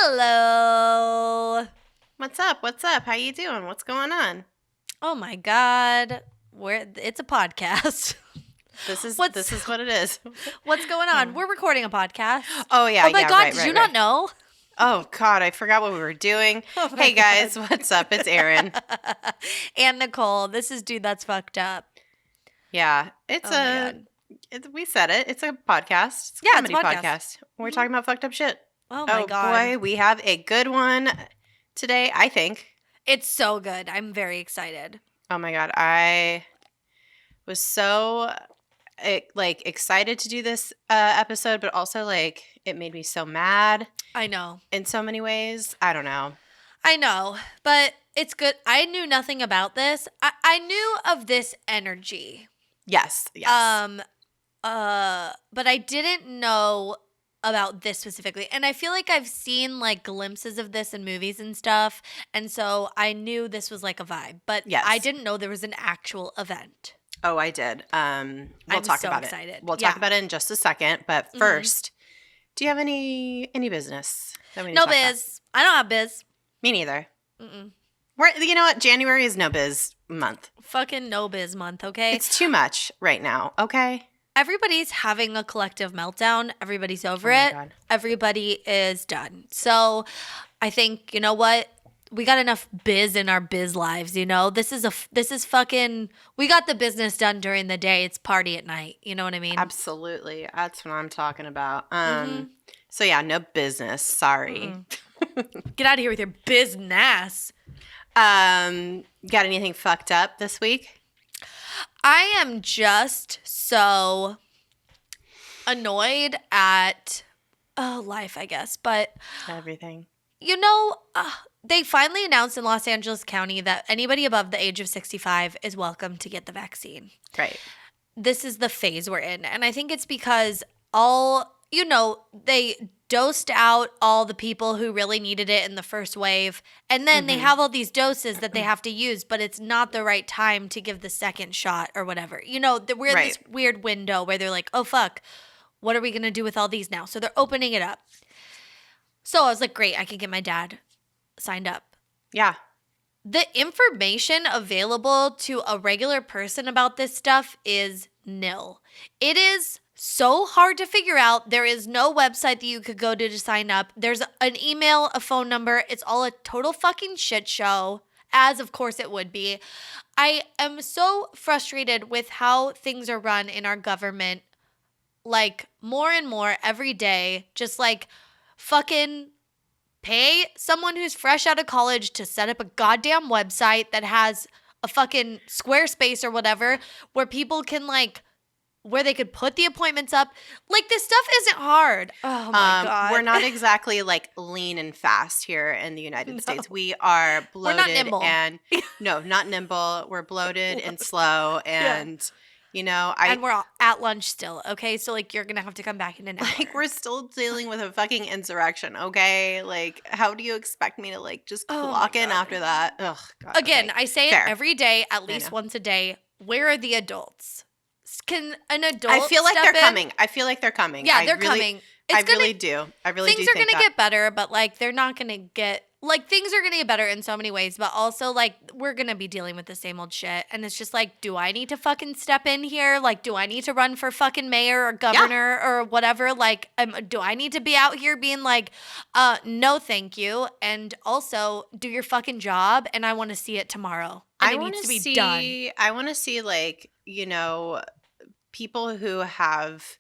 Hello. What's up? What's up? How you doing? What's going on? Oh my God. It's a podcast. This is what it is. What's going on? We're recording a podcast. Oh yeah. Oh my yeah, God, right, did right, you right. not know? Oh God, I forgot what we were doing. Oh my Hey guys, God. what's up? It's Erin. And Nicole. This is Dude That's Fucked Up. Yeah, it's Oh my God. we said it. It's a podcast. It's a Yeah, it's comedy a podcast. We're talking about fucked up shit. Oh my God. Boy, we have a good one today, I think. It's so good. I'm very excited. Oh my God, I was so excited to do this episode, but also it made me so mad I know. in so many ways. I don't know. I know, but it's good. I knew nothing about this. I knew of this energy. Yes. But I didn't know about this specifically. And I feel like I've seen glimpses of this in movies and stuff. And so I knew this was like a vibe. But Yes. I didn't know there was an actual event. Oh, I did. We'll I'm talk so about excited. it. We'll Yeah. talk about it in just a second. But first, do you have any business that we need No to talk biz. I don't have biz. about? Me neither. Mm-mm. You know what? January is no biz month. Fucking no biz month, okay? It's too much right now. Okay. Everybody's having a collective meltdown. Everybody's over Oh my it. God. Everybody is done. So I think, you know what? We got enough biz in our biz lives, you know? This is fucking, we got the business done during the day. It's party at night. You know what I mean? Absolutely. That's what I'm talking about. So yeah, no business. Sorry. Get out of here with your business. Got anything fucked up this week? I am just so annoyed at life, I guess. But, Everything. you know, they finally announced in Los Angeles County that anybody above the age of 65 is welcome to get the vaccine. Right. This is the phase we're in. And I think it's because they dosed out all the people who really needed it in the first wave. And then they have all these doses that they have to use, but it's not the right time to give the second shot or whatever. You know, we're in this weird window where they're like, oh, fuck, what are we going to do with all these now? So they're opening it up. So I was like, great, I can get my dad signed up. Yeah. The information available to a regular person about this stuff is nil. It is so hard to figure out. There is no website that you could go to sign up. There's an email, a phone number. It's all a total fucking shit show, as of course it would be. I am so frustrated with how things are run in our government, more and more every day, just fucking pay someone who's fresh out of college to set up a goddamn website that has a fucking Squarespace or whatever where people can where they could put the appointments up. This stuff isn't hard. Oh my God. We're not exactly lean and fast here in the United States. We are bloated. We're not nimble. And no, not nimble. We're bloated and slow and and we're all at lunch still, okay? So you're gonna have to come back in an hour. We're still dealing with a fucking insurrection, okay? How do you expect me to just clock in after that? Ugh, God. Again, okay. I say Fair. it every day, at least once a day. Where are the adults? Can an adult I feel like step they're in? coming. I feel like they're coming. Yeah, they're coming. I really do. I really do things are think gonna get better, but they're not gonna get things are gonna get better in so many ways, but also we're gonna be dealing with the same old shit. And it's just do I need to fucking step in here? Do I need to run for fucking mayor or governor or whatever? Do I need to be out here being no thank you, and also do your fucking job, and I want to see it tomorrow. And it needs to be done. I want to see people who have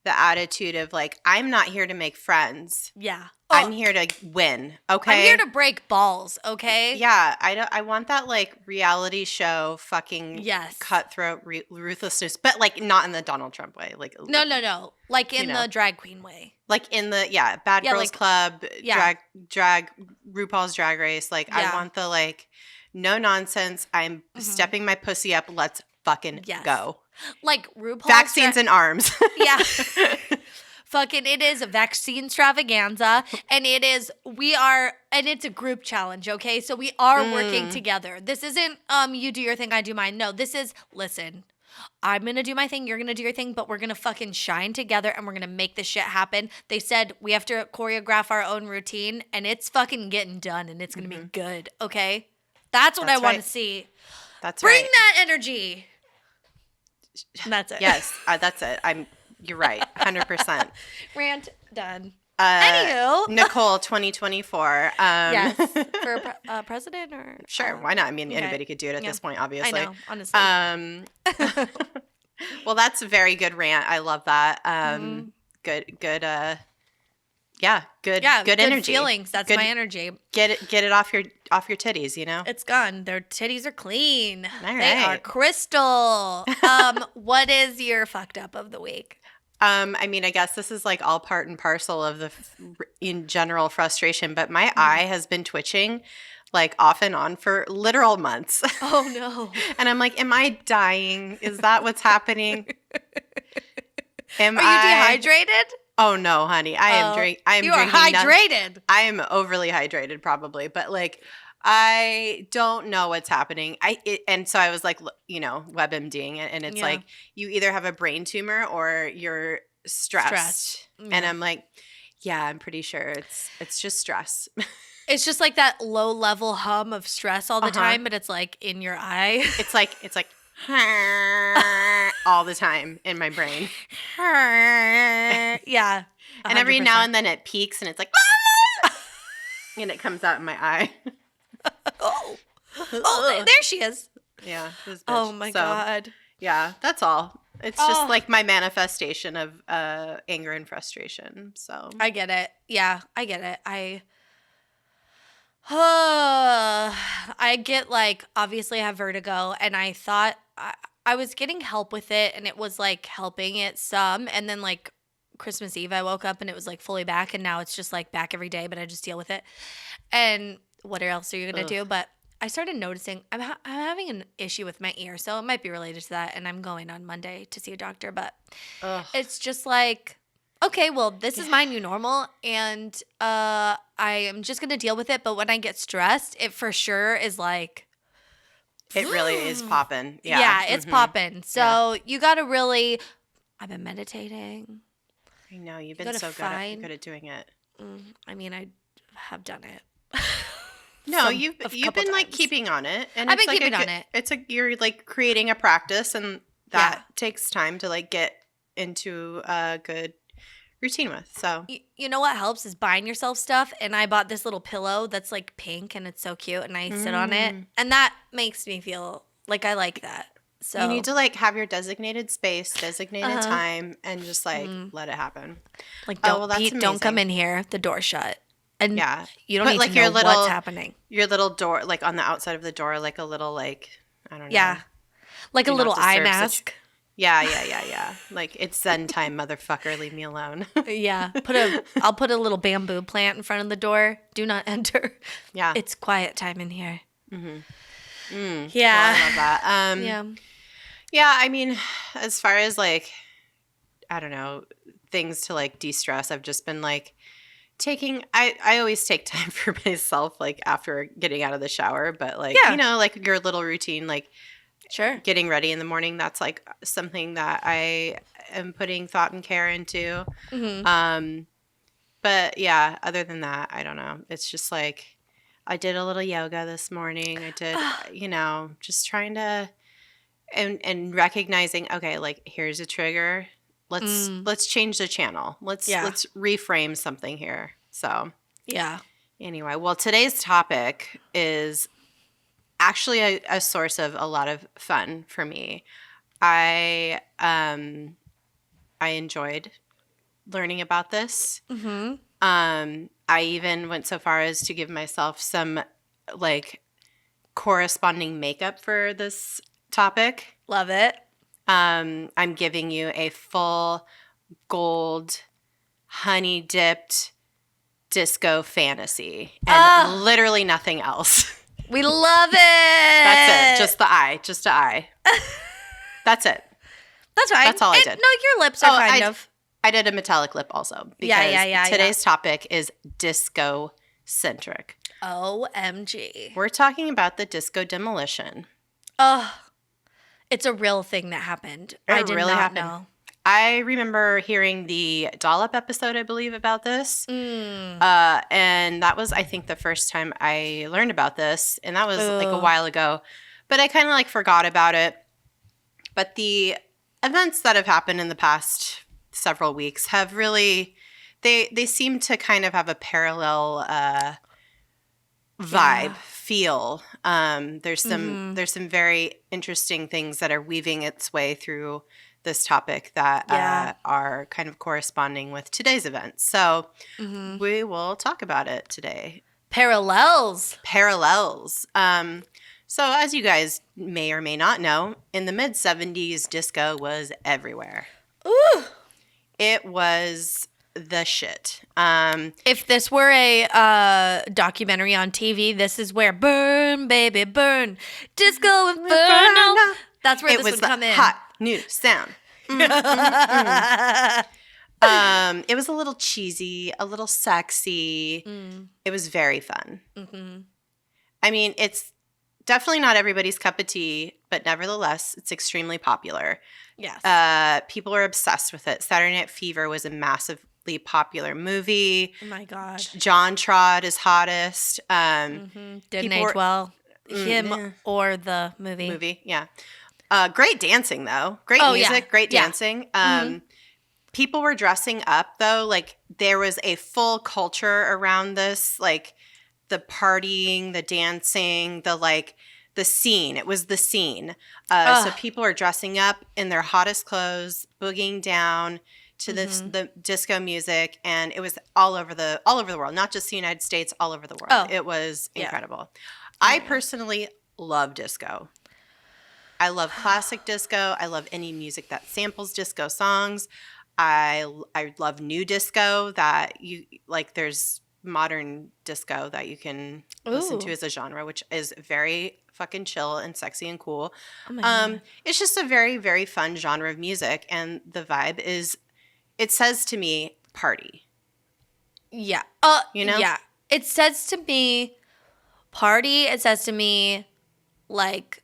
the attitude of I'm not here to make friends. Yeah. I'm here to win, okay? I'm here to break balls, okay? Yeah, I want that reality show fucking cutthroat ruthlessness, but not in the Donald Trump way. No. In the drag queen way. In the Bad Girls Club, drag RuPaul's Drag Race. I want the no nonsense. I'm stepping my pussy up. Let's fucking go. RuPaul's vaccines in arms. Yeah. Fucking, it is a vaccine extravaganza, and it's a group challenge, okay? So we are working together. This isn't, you do your thing, I do mine. No, this is, listen, I'm going to do my thing. You're going to do your thing, but we're going to fucking shine together and we're going to make this shit happen. They said we have to choreograph our own routine and it's fucking getting done and it's going to be good. Okay. That's what I want to see. That's Bring that energy. And that's it. Yes. That's it. You're right. 100%. Rant done. Anywho. Nicole 2024. Yes. For president or? Sure. Why not? I mean, anybody could do it at this point, obviously. I know, honestly. Well, that's a very good rant. I love that. Good energy. Feelings. That's my energy. Get it off your titties, you know? It's gone. Their titties are clean. All right. They are crystal. What is your fucked up of the week? I mean, I guess this is like all part and parcel of the in general frustration, but my eye has been twitching like off and on for literal months. Oh no. And I'm like, am I dying? Is that what's happening? Are you dehydrated? Oh no, honey. I am drinking. You are hydrated. I am overly hydrated probably, but like I don't know what's happening. And so I was like, WebMDing it, and it's like you either have a brain tumor or you're stressed. Yeah. And I'm like, yeah, I'm pretty sure it's just stress. It's just like that low level hum of stress all the time, but it's like in your eye. It's like all the time in my brain. Yeah. 100%. And every now and then it peaks and it's like, and it comes out in my eye. Oh, there she is. Yeah. This bitch. Oh my God. Yeah, that's all. It's just like my manifestation of anger and frustration. So I get it. Yeah, I get it. I get like, obviously I have vertigo, and I thought I was getting help with it, and it was like helping it some, and then like Christmas Eve I woke up and it was like fully back, and now it's just like back every day, but I just deal with it. And what else are you gonna do? But I started noticing I'm having an issue with my ear, so it might be related to that, and I'm going on Monday to see a doctor, but it's just like, okay, well, this is my new normal, and I am just going to deal with it. But when I get stressed, it for sure is like... It really is popping. Yeah, yeah, it's popping. So you got to really... I've been meditating. I know. You've been so good at doing it. I mean, I have done it. No, you've been like keeping on it. And I've been keeping on it. It's like you're like creating a practice, and that takes time to like get into a good routine with. So you know what helps is buying yourself stuff. And I bought this little pillow that's like pink and it's so cute, and I sit on it, and that makes me feel like I like that. So you need to like have your designated space, designated time, and just like let it happen. Like don't come in here, the door shut. And you don't need like to know what's happening. Your little door, like on the outside of the door, like a little like, I don't know. Yeah. Like a little eye mask. Yeah. Like, it's Zen time, motherfucker. Leave me alone. Yeah. I'll put a little bamboo plant in front of the door. Do not enter. Yeah. It's quiet time in here. Mm-hmm. Yeah. Well, I love that. Yeah, I mean, as far as like, I don't know, things to like de-stress, I've just been like I always take time for myself, like after getting out of the shower, but like, like your little routine, like sure, getting ready in the morning, that's like something that I am putting thought and care into. But yeah, other than that, I don't know. It's just like, I did a little yoga this morning. I did, just trying to, and recognizing, okay, like here's a trigger. Let's change the channel. Let's reframe something here. So anyway, well, today's topic is actually a source of a lot of fun for me. I enjoyed learning about this. I even went so far as to give myself some like corresponding makeup for this topic. Love it. I'm giving you a full gold honey dipped disco fantasy and literally nothing else. We love it. That's it. Just the eye. That's it. That's right. That's all I did. No, your lips are kind of. I did a metallic lip also because today's topic is disco centric. OMG. We're talking about the disco demolition. It's a real thing that happened. It I did really not happened. know. I remember hearing the Dollop episode, I believe, about this. And that was, I think, the first time I learned about this. And that was like a while ago. But I kind of like forgot about it. But the events that have happened in the past several weeks have really, they seem to kind of have a parallel vibe, feel. There's some very interesting things that are weaving its way through this topic that are kind of corresponding with today's events. So we will talk about it today. Parallels. So as you guys may or may not know, in the mid-70s, disco was everywhere. Ooh. It was the shit. If this were a documentary on TV, this is where Burn, Baby, Burn, Disco Inferno. That's where this would come in. It was the hot new sound. It was a little cheesy, a little sexy. It was very fun. I mean, it's definitely not everybody's cup of tea, but nevertheless, it's extremely popular. Yes. People are obsessed with it. Saturday Night Fever was a massively popular movie. Oh my God. John Trott is hottest. Didn't age well. Him or the movie. Yeah. Great dancing, though. Great music, great dancing. People were dressing up, though. Like, there was a full culture around this, like, the partying, the dancing, the scene. It was the scene. So people were dressing up in their hottest clothes, boogieing down to the disco music, and it was all over the world, not just the United States, all over the world. It was incredible. I personally love disco. I love classic disco. I love any music that samples disco songs. I love new disco that you like. There's modern disco that you can listen to as a genre, which is very fucking chill and sexy and cool. It's just a very, very fun genre of music, and the vibe is, it says to me, party. Yeah. You know? Yeah. It says to me, party. It says to me, like,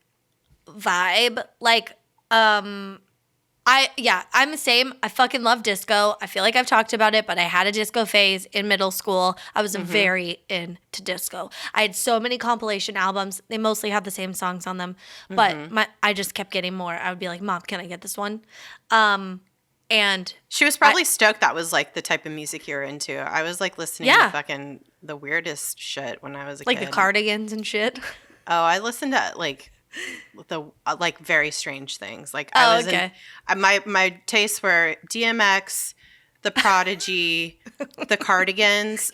vibe. Like, I'm the same. I fucking love disco. I feel like I've talked about it, but I had a disco phase in middle school. I was very into disco. I had so many compilation albums. They mostly have the same songs on them, but I just kept getting more. I would be like, Mom, can I get this one? And she was probably stoked that was like the type of music you were into. I was like listening to fucking the weirdest shit when I was a kid. Like the Cardigans and shit. Oh, I listened to like very strange things. Like my tastes were DMX, The Prodigy, The Cardigans.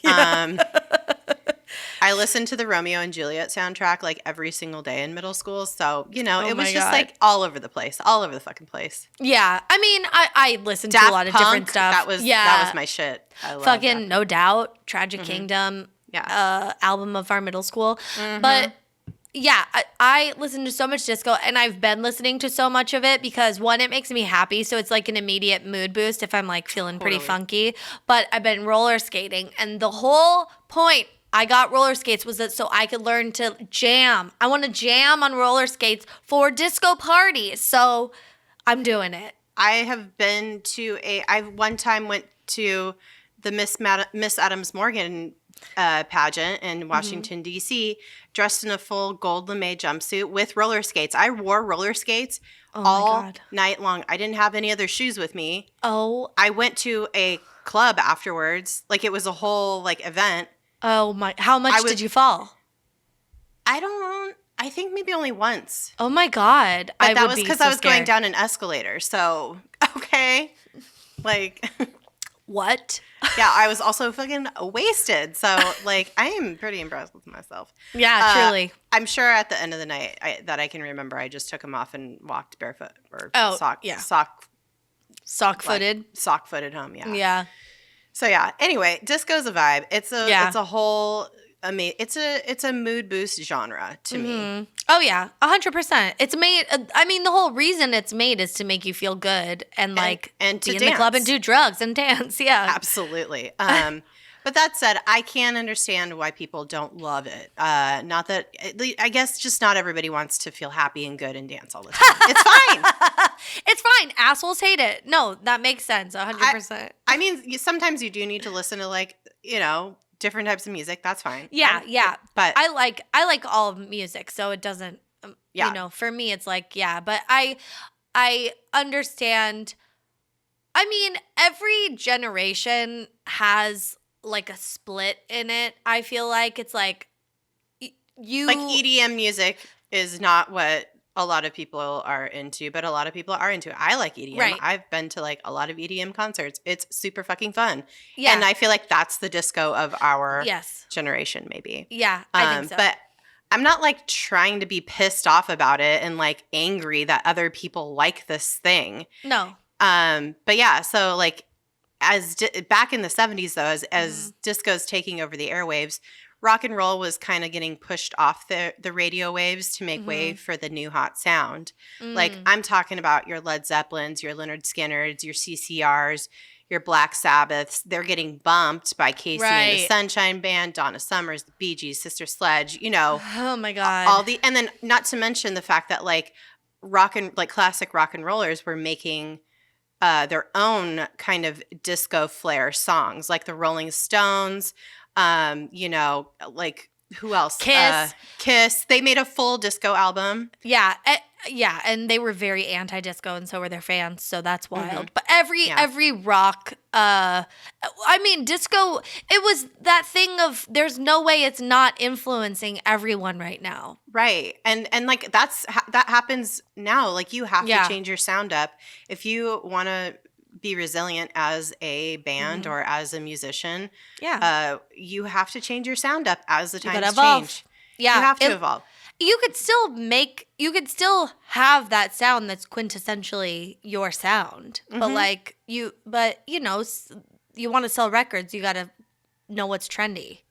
I listened to the Romeo and Juliet soundtrack like every single day in middle school. So, it was just like all over the place, all over the fucking place. Yeah. I mean, I listened to a lot of different stuff. That was my shit. I love fucking No Doubt, Tragic Kingdom, album of our middle school. But yeah, I listen to so much disco, and I've been listening to so much of it because, one, it makes me happy, so it's like an immediate mood boost if I'm like feeling pretty funky. But I've been roller skating, and the whole point I got roller skates was that so I could learn to jam. I want to jam on roller skates for disco parties, so I'm doing it. I have been to I one time went to the Miss Adams Morgan pageant in Washington, D.C., dressed in a full gold lame jumpsuit with roller skates. I wore roller skates all night long. I didn't have any other shoes with me. Oh. I went to a club afterwards. Like, it was a whole, like, event. Oh, my. How much did you fall? I think maybe only once. Oh, my God. But that was because I was going down an escalator. So, okay. Like... What? Yeah, I was also fucking wasted. So, like, I am pretty impressed with myself. Yeah, truly. I'm sure at the end of the night that I can remember, I just took them off and walked barefoot or sock-footed. Sock-footed home, yeah. Yeah. So, yeah. Anyway, disco's a vibe. It's a whole it's a mood boost genre to me. Oh yeah, 100%. It's made. I mean, the whole reason it's made is to make you feel good and like and to be in the club and dance. do drugs and dance. Yeah, Absolutely. But that said, I can understand why people don't love it. Not that I guess just not everybody wants to feel happy and good and dance all the time. It's fine. It's fine. Assholes hate it. No, that makes sense. 100%. I mean, sometimes you do need to listen to like different types of music. That's fine. Yeah. But I like all of music, so it doesn't. For me, it's like but I understand. I mean, every generation has like a split in it. I feel like it's like you like EDM music is not what a lot of people are into, but a lot of people are into it. I like EDM. Right. I've been to like a lot of EDM concerts. It's super fucking fun. Yeah. And I feel like that's the disco of our Yes. generation, maybe. Yeah, I think so. But I'm not like trying to be pissed off about it and like angry that other people like this thing. No. But yeah, so like back in the 70s though, as disco's taking over the airwaves, rock and roll was kind of getting pushed off the radio waves to make way for the new hot sound. Like I'm talking about your Led Zeppelins, your Lynyrd Skynyrd's, your CCRs, your Black Sabbaths. They're getting bumped by Casey and the Sunshine Band, Donna Summers, the Bee Gees, Sister Sledge, Oh my God. and then not to mention the fact that like classic rock and rollers were making their own kind of disco flair songs, like the Rolling Stones, like who else? Kiss. They made a full disco album. Yeah, and they were very anti-disco, and so were their fans. So that's wild. But every rock, I mean, disco. It was that thing of there's no way it's not influencing everyone right now. Right, and like that happens now. Like you have to change your sound up if you want to be resilient as a band or as a musician. Yeah. You have to change your sound up as the times change. Yeah. You have to evolve. You could still have that sound that's quintessentially your sound. But you want to sell records, you got to know what's trendy.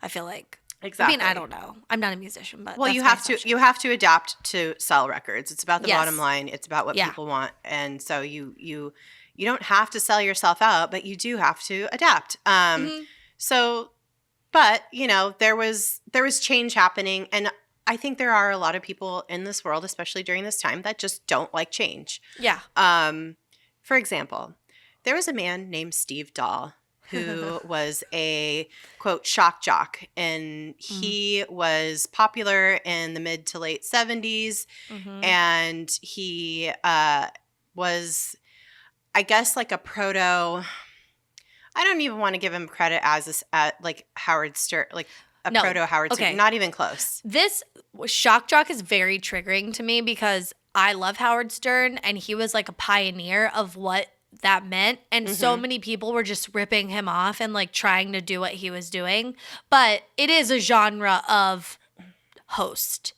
I feel like. Exactly. I mean, I don't know. I'm not a musician, but you have to adapt to sell records. It's about the bottom line. It's about what people want. And so you don't have to sell yourself out, but you do have to adapt. So, but there was change happening, and I think there are a lot of people in this world, especially during this time, that just don't like change. Yeah. For example, there was a man named Steve Dahl who was a, quote, shock jock, and he was popular in the mid to late 70s, and he was, I guess, like a proto. I don't even want to give him credit as like Howard Stern, like proto Howard Stern. Not even close. This shock jock is very triggering to me because I love Howard Stern, and he was like a pioneer of what that meant, and so many people were just ripping him off and like trying to do what he was doing. But it is a genre of host.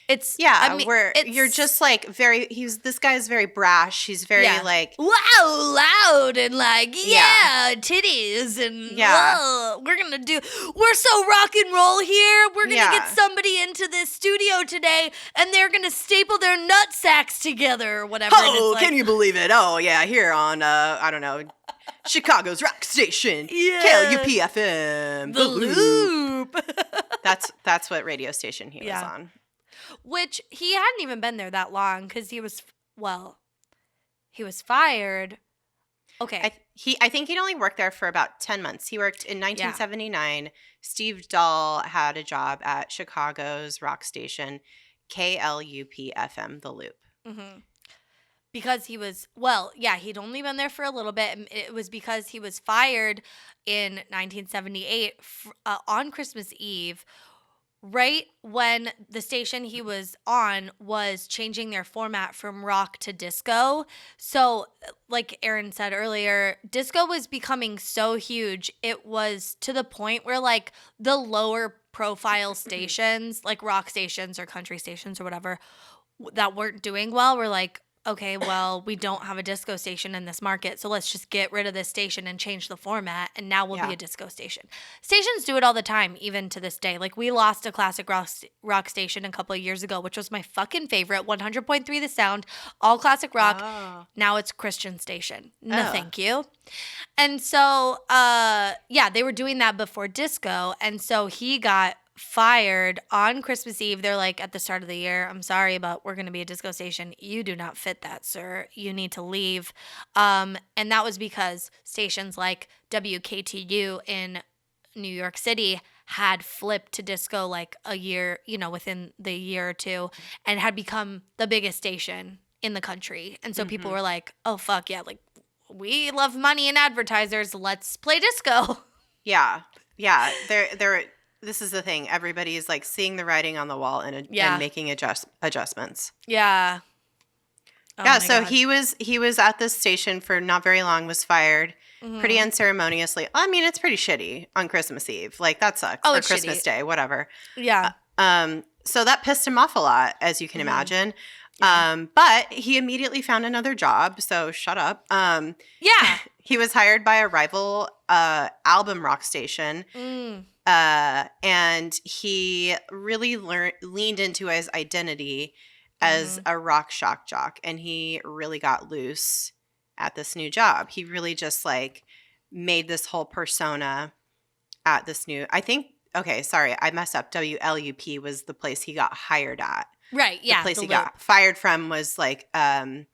It's you're just like this guy's very brash. He's very like wow, loud and like titties and we're so rock and roll here. We're gonna get somebody into this studio today and they're gonna staple their nut sacks together or whatever. Oh, can you believe it? Oh yeah, here on I don't know, Chicago's rock station, KLUP-FM, the Loop. That's what radio station he was on. Which he hadn't even been there that long because he was fired. Okay. I think he'd only worked there for about 10 months. He worked in 1979. Steve Dahl had a job at Chicago's rock station, KLUP-FM, The Loop. Because he was, he'd only been there for a little bit. And it was because he was fired in 1978 on Christmas Eve, right when the station he was on was changing their format from rock to disco. So like Erin said earlier, disco was becoming so huge. It was to the point where like the lower profile stations, like rock stations or country stations or whatever, that weren't doing well were like, okay, well, we don't have a disco station in this market, so let's just get rid of this station and change the format, and now we'll be a disco station. Stations do it all the time, even to this day. Like, we lost a classic rock station a couple of years ago, which was my fucking favorite, 100.3 The Sound, all classic rock. Oh. Now it's Christian station. No, thank you. And so, yeah, they were doing that before disco, and so he got fired on Christmas Eve. They're like, at the start of the year, I'm sorry, but we're going to be a disco station. You do not fit that, sir. You need to leave. And that was because stations like WKTU in New York City had flipped to disco like a year, within the year or two, and had become the biggest station in the country. And so people were like, oh, fuck yeah, like, we love money and advertisers. Let's play disco. Yeah. Yeah. This is the thing. Everybody is like seeing the writing on the wall and making adjustments. Yeah. Oh yeah. So God. he was at this station for not very long. Was fired pretty unceremoniously. I mean, it's pretty shitty on Christmas Eve. Like that sucks. Oh, or Christmas Day, whatever. Yeah. So that pissed him off a lot, as you can imagine. Yeah. But he immediately found another job. So shut up. Yeah. He was hired by a rival album rock station. And he really leaned into his identity as a rock shock jock. And he really got loose at this new job. He really just like made this whole persona at this new, I think, okay, sorry, I messed up. WLUP was the place he got hired at. Right, yeah. The place he got fired from was like WDAI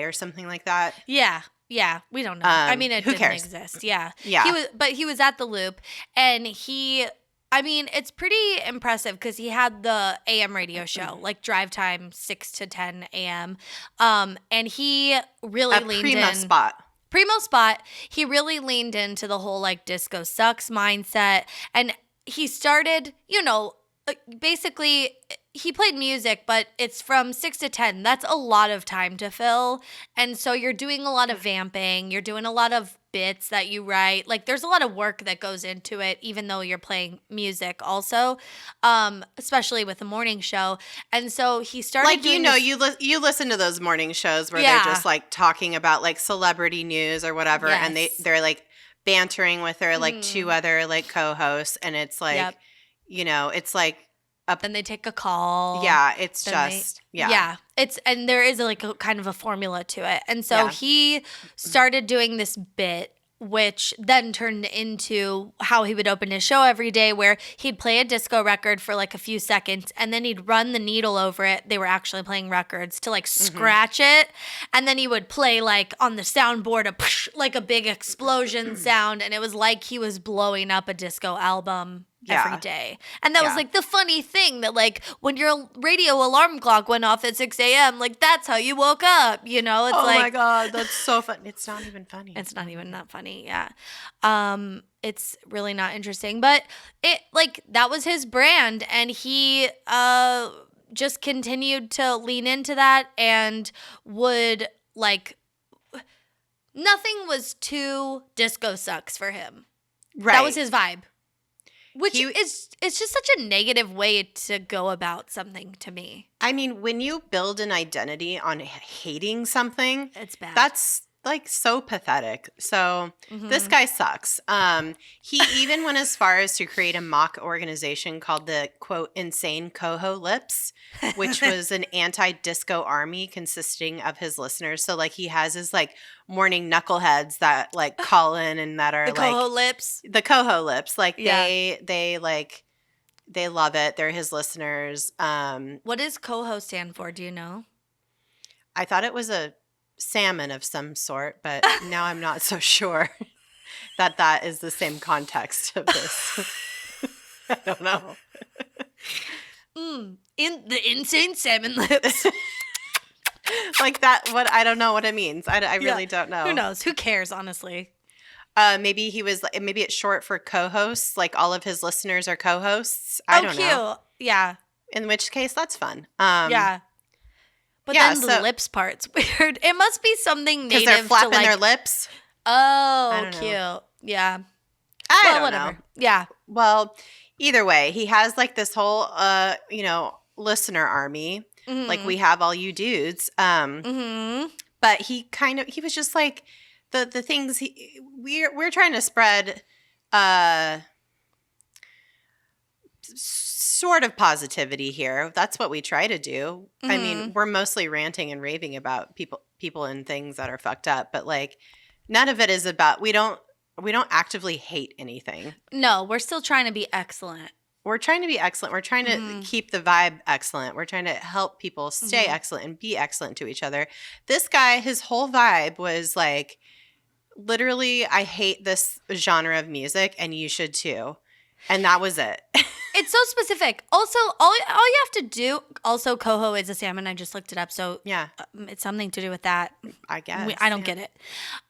or something like that. Yeah. Yeah, we don't know. I mean, it didn't exist. Yeah. Yeah. He was at the Loop, and it's pretty impressive because he had the AM radio show, like drive time 6 to 10 a.m. And he really leaned in. Primo spot. He really leaned into the whole like disco sucks mindset, and he started, basically. He played music, but it's from 6 to 10. That's a lot of time to fill. And so you're doing a lot of vamping. You're doing a lot of bits that you write. Like, there's a lot of work that goes into it, even though you're playing music also, especially with the morning show. And so he started like, doing you listen to those morning shows where they're just, like, talking about, like, celebrity news or whatever. Yes. And they're, like, bantering with their, like, two other, like, co-hosts. And it's, like, it's, like, then they take a call. Yeah, it's just yeah. And there is like a kind of a formula to it. And so he started doing this bit, which then turned into how he would open his show every day, where he'd play a disco record for like a few seconds and then he'd run the needle over it. They were actually playing records to like scratch it. And then he would play like on the soundboard like a big explosion sound. And it was like he was blowing up a disco album every day. And that was like the funny thing that like when your radio alarm clock went off at 6 a.m., like that's how you woke up, It's my God, that's so fun. It's not even funny. It's not even that funny, yeah. It's really not interesting. But it like that was his brand, and he just continued to lean into that and would like nothing was too disco sucks for him. Right. That was his vibe. Which is just such a negative way to go about something to me. I mean, when you build an identity on hating something, it's bad. That's like so pathetic. So this guy sucks. He even went as far as to create a mock organization called the, quote, insane Coho Lips, which was an anti-disco army consisting of his listeners. So like he has his like morning knuckleheads that like call in and that are the like Coho Lips. The Coho Lips. Like they like they love it. They're his listeners. What does Coho stand for? Do you know? I thought it was a salmon of some sort, but now I'm not so sure that is the same context of this. I don't know. In the insane salmon lips. Like that, I don't know what it means. I really don't know. Who knows? Who cares, honestly? Maybe it's short for co-hosts, like all of his listeners are co-hosts. I don't know. Yeah. In which case, that's fun. Yeah. But then the lips part's weird. It must be something native. Because they're flapping their lips. Oh, cute. Know. Yeah. I don't know. Yeah. Well, either way, he has like this whole, listener army. Like, we have all you dudes. But he was just like the things we're trying to spread sort of positivity here. That's what we try to do. I mean, we're mostly ranting and raving about people and things that are fucked up, but like none of it is about we don't actively hate anything. No, we're still trying to be excellent. We're trying to be excellent. We're trying to keep the vibe excellent. We're trying to help people stay excellent and be excellent to each other. This guy, his whole vibe was like, literally, I hate this genre of music and you should too. And that was it. It's so specific. Also, all you have to do, also Coho is a salmon. I just looked it up. So yeah, it's something to do with that. I guess. I don't get it.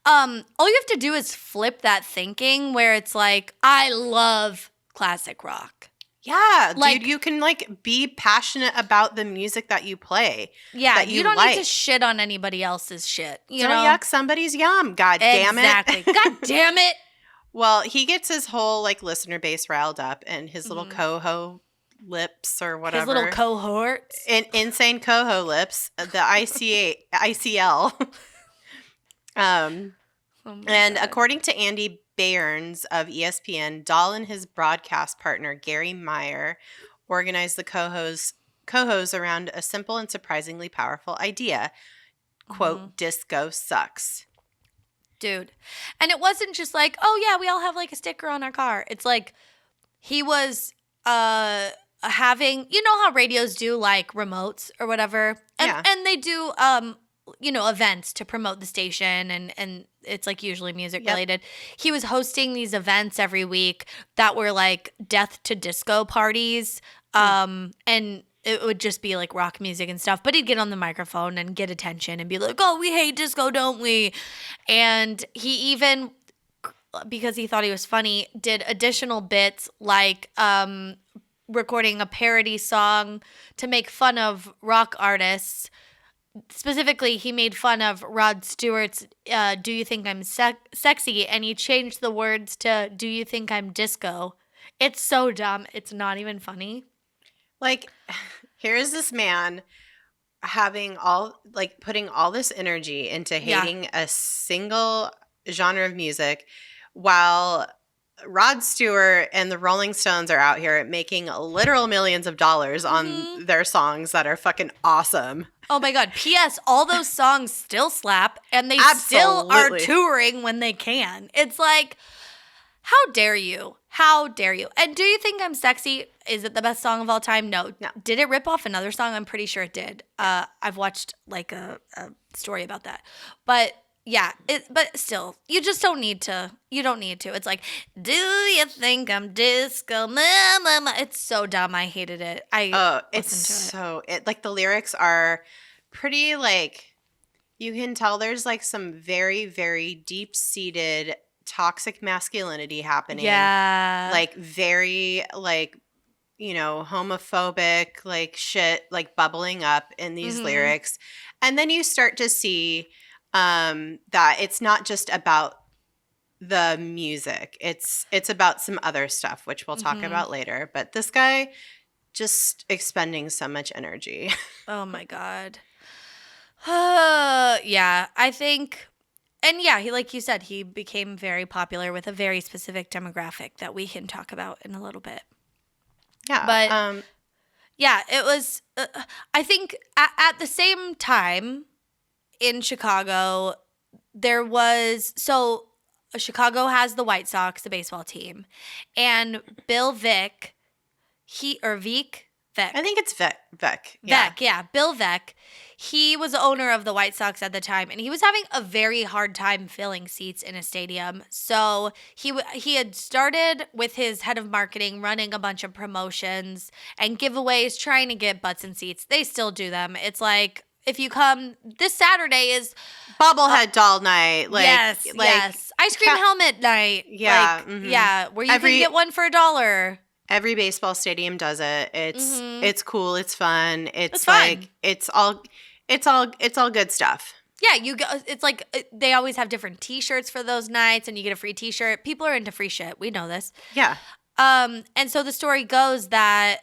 All you have to do is flip that thinking where it's like, I love classic rock. Yeah, like, dude, you can like be passionate about the music that you play. Yeah, that you don't need to shit on anybody else's shit. Don't yuck somebody's yum. God damn it. Exactly. God damn it. Well, he gets his whole like listener base riled up, and his little Coho lips or whatever. His little cohorts. Insane Coho lips. The ICL. And God. According to Andy Bairns of ESPN, Dahl and his broadcast partner, Gary Meyer, organized the Cohos around a simple and surprisingly powerful idea. Quote, disco sucks. Dude. And it wasn't just like, oh, yeah, we all have like a sticker on our car. It's like he was having, you know how radios do like remotes or whatever? And they do, events to promote the station and it's like usually music related. He was hosting these events every week that were like death to disco parties. And it would just be like rock music and stuff. But he'd get on the microphone and get attention and be like, oh, we hate disco, don't we? And he even, because he thought he was funny, did additional bits like recording a parody song to make fun of rock artists. Specifically, he made fun of Rod Stewart's Do You Think I'm Sexy? And he changed the words to Do You Think I'm Disco? It's so dumb. It's not even funny. Like, here's this man having putting all this energy into hating a single genre of music while Rod Stewart and the Rolling Stones are out here making literal millions of dollars on their songs that are fucking awesome. Oh my God. P.S. All those songs still slap and they still are touring when they can. It's like, how dare you? How dare you? And Do You Think I'm Sexy? Is it the best song of all time? No. Did it rip off another song? I'm pretty sure it did. I've watched like a story about that. But yeah, but still, you just don't need to. You don't need to. It's like, do you think I'm disco? Mama. It's so dumb. I hated it. Like the lyrics are pretty like, you can tell there's like some very, very deep-seated toxic masculinity happening. Yeah. Like very like, homophobic like shit like bubbling up in these lyrics. And then you start to see that it's not just about the music. It's about some other stuff, which we'll talk about later. But this guy just expending so much energy. Oh my God. Yeah, I think, and yeah, he, like you said, he became very popular with a very specific demographic that we can talk about in a little bit. Yeah. But yeah, it was, I think at the same time, in Chicago, Chicago has the White Sox, the baseball team, and Bill Veeck, I think it's Veeck. Veeck, yeah. Bill Veeck. He was the owner of the White Sox at the time, and he was having a very hard time filling seats in a stadium. So he had started with his head of marketing, running a bunch of promotions and giveaways, trying to get butts in seats. They still do them. It's like, if you come, this Saturday is bobblehead doll night. Yes. Ice cream helmet night. Yeah. Yeah, where you can get one for $1. Every baseball stadium does it. It's cool. It's fun. It's fun. Like it's all good stuff. Yeah, you go. It's like they always have different T-shirts for those nights, and you get a free T-shirt. People are into free shit. We know this. Yeah. And so the story goes that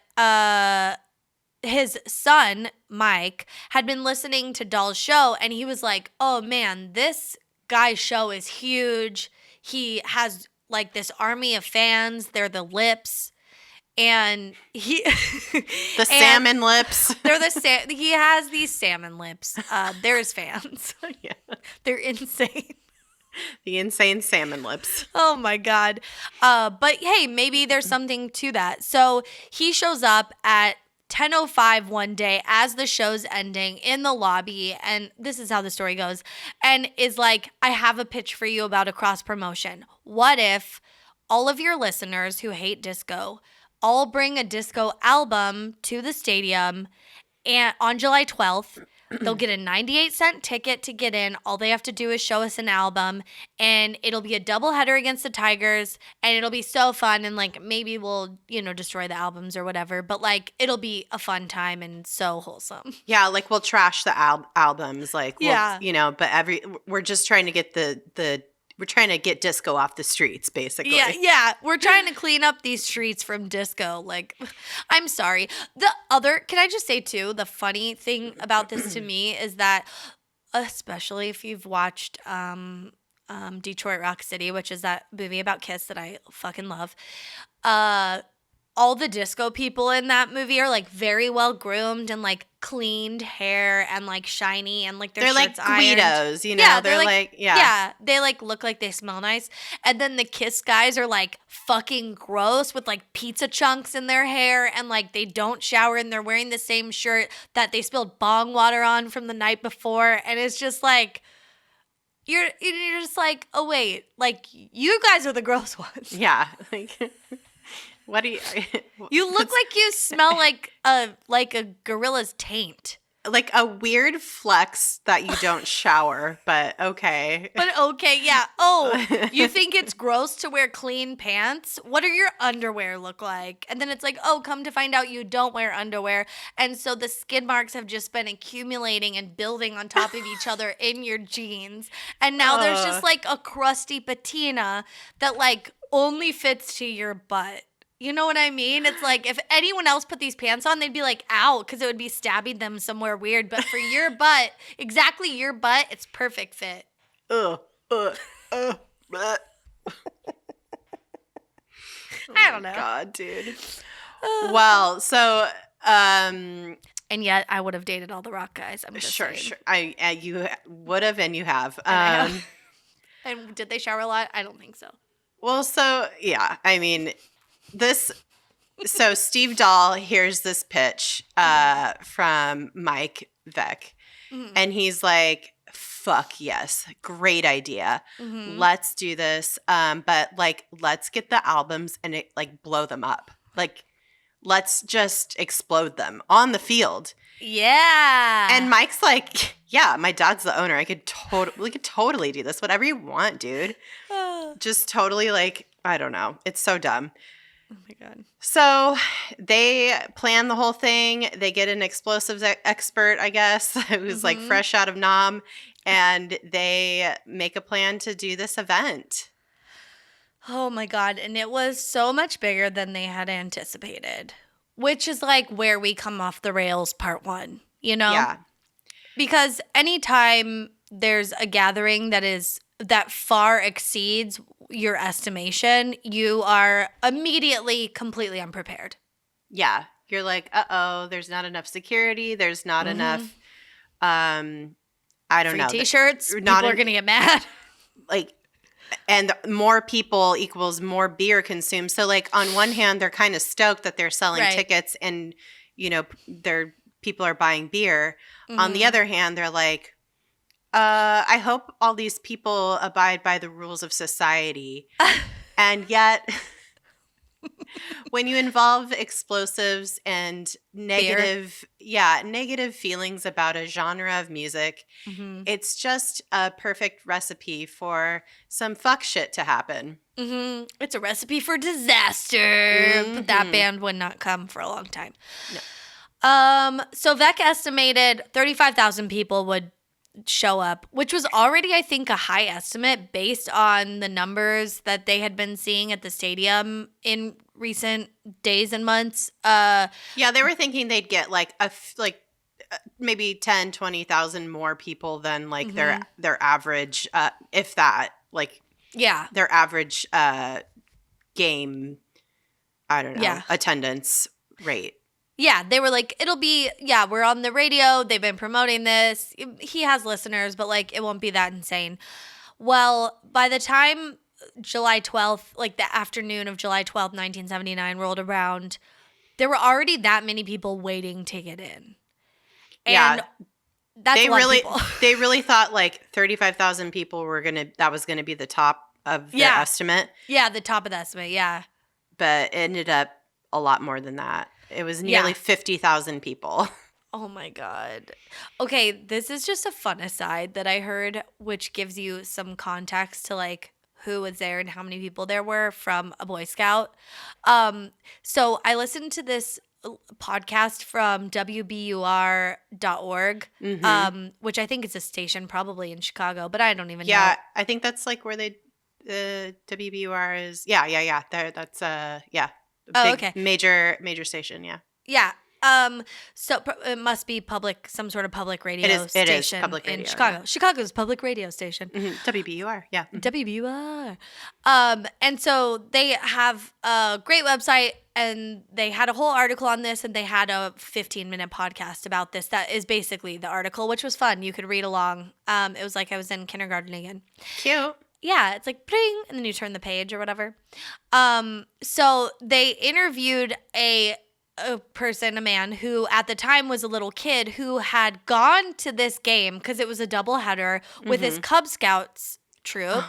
his son, Mike, had been listening to Doll's show, and he was like, oh man, this guy's show is huge. He has like this army of fans. They're the lips. And he the salmon lips. They're he has these salmon lips. They're his fans. Yeah. They're insane. The insane salmon lips. Oh my God. But hey, maybe there's something to that. So he shows up at 10:05 one day as the show's ending in the lobby, and this is how the story goes, and is like, I have a pitch for you about a cross promotion. What if all of your listeners who hate disco all bring a disco album to the stadium, and on July 12th, they'll get a 98-cent ticket to get in. All they have to do is show us an album, and it'll be a doubleheader against the Tigers, and it'll be so fun, and like maybe we'll, destroy the albums or whatever, but like it'll be a fun time and so wholesome. Yeah, like we'll trash the albums, like but we're just trying to get we're trying to get disco off the streets, basically. Yeah. We're trying to clean up these streets from disco. Like, I'm sorry. Can I just say too, the funny thing about this to me is that, especially if you've watched Detroit Rock City, which is that movie about Kiss that I fucking love, all the disco people in that movie are like very well groomed and like cleaned hair and like shiny and like they're shirts like Guidos, ironed. Yeah, they're like they like look like they smell nice. And then the Kiss guys are like fucking gross with like pizza chunks in their hair, and like they don't shower and they're wearing the same shirt that they spilled bong water on from the night before, and it's just like you're just like, oh wait, like you guys are the gross ones. Yeah, like. What do you? You look like you smell like a gorilla's taint. Like a weird flex that you don't shower, but okay. But okay, yeah. Oh, you think it's gross to wear clean pants? What do your underwear look like? And then it's like, oh, come to find out you don't wear underwear. And so the skid marks have just been accumulating and building on top of each other in your jeans. And now there's just like a crusty patina that like only fits to your butt. You know what I mean? It's like if anyone else put these pants on, they'd be like, ow, because it would be stabbing them somewhere weird. But for your butt, exactly your butt, it's perfect fit. I don't know. God, dude. Well, so and yet I would have dated all the rock guys. I'm just saying. Sure. You would have, and you have. And did they shower a lot? I don't think so. Well, so yeah, I mean. So Steve Dahl hears this pitch from Mike Veck, and he's like, fuck yes, great idea. Let's do this. But like, let's get the albums and blow them up. Like, let's just explode them on the field. Yeah. And Mike's like, yeah, my dad's the owner. We could totally do this. Whatever you want, dude. Just totally like, I don't know. It's so dumb. Oh my God. So they plan the whole thing. They get an explosives expert, I guess, who's like fresh out of Nam, and they make a plan to do this event. Oh my God. And it was so much bigger than they had anticipated, which is like where we come off the rails part one, Yeah. Because anytime there's a gathering that far exceeds your estimation, you are immediately completely unprepared. Yeah. You're like, uh-oh, there's not enough security. There's not enough, I don't know. Free T-shirts. People are going to get mad. Like, and more people equals more beer consumed. So like on one hand, they're kind of stoked that they're selling tickets and, people are buying beer. On the other hand, they're like, I hope all these people abide by the rules of society. And yet, when you involve explosives and negative feelings about a genre of music, it's just a perfect recipe for some fuck shit to happen. It's a recipe for disaster. But that band would not come for a long time. No. So Vec estimated 35,000 people would show up, which was already, I think, a high estimate based on the numbers that they had been seeing at the stadium in recent days and months. Yeah, they were thinking they'd get like maybe 10, 20,000 more people than like their average, if that, like their average game, I don't know, attendance rate. Yeah, they were like, it'll be, we're on the radio. They've been promoting this. He has listeners, but like it won't be that insane. Well, by the time July 12th, like the afternoon of July 12th, 1979 rolled around, there were already that many people waiting to get in. And that's a lot of people. They really thought like 35,000 people that was going to be the top of their estimate. Yeah, the top of the estimate, yeah. But it ended up a lot more than that. It was nearly 50,000 people. Oh my God. Okay, this is just a fun aside that I heard, which gives you some context to like who was there and how many people there were from a Boy Scout. So I listened to this podcast from WBUR.org, which I think is a station probably in Chicago, but I don't even know. Yeah, I think that's like where WBUR is. Yeah. That's big, major station. Yeah. Yeah. So it must be some sort of public radio station. It is public radio in Chicago. Yeah. Chicago's public radio station. WBUR, yeah. WBUR. And so they have a great website, and they had a whole article on this, and they had a 15-minute podcast about this. That is basically the article, which was fun. You could read along. It was like I was in kindergarten again. Cute. Yeah, it's like bling, and then you turn the page or whatever. So they interviewed a man who at the time was a little kid who had gone to this game because it was a doubleheader with his Cub Scouts troop.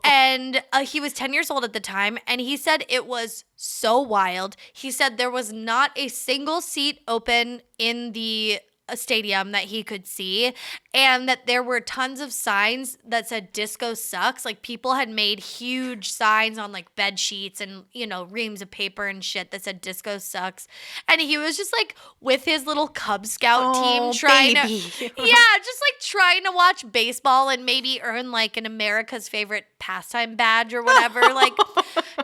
And he was 10 years old at the time, and he said it was so wild. He said there was not a single seat open in the stadium that he could see, and that there were tons of signs that said disco sucks. Like people had made huge signs on like bed sheets and, you know, reams of paper and shit that said disco sucks. And he was just like with his little Cub Scout team trying to watch baseball and maybe earn like an America's Favorite Pastime badge or whatever. Like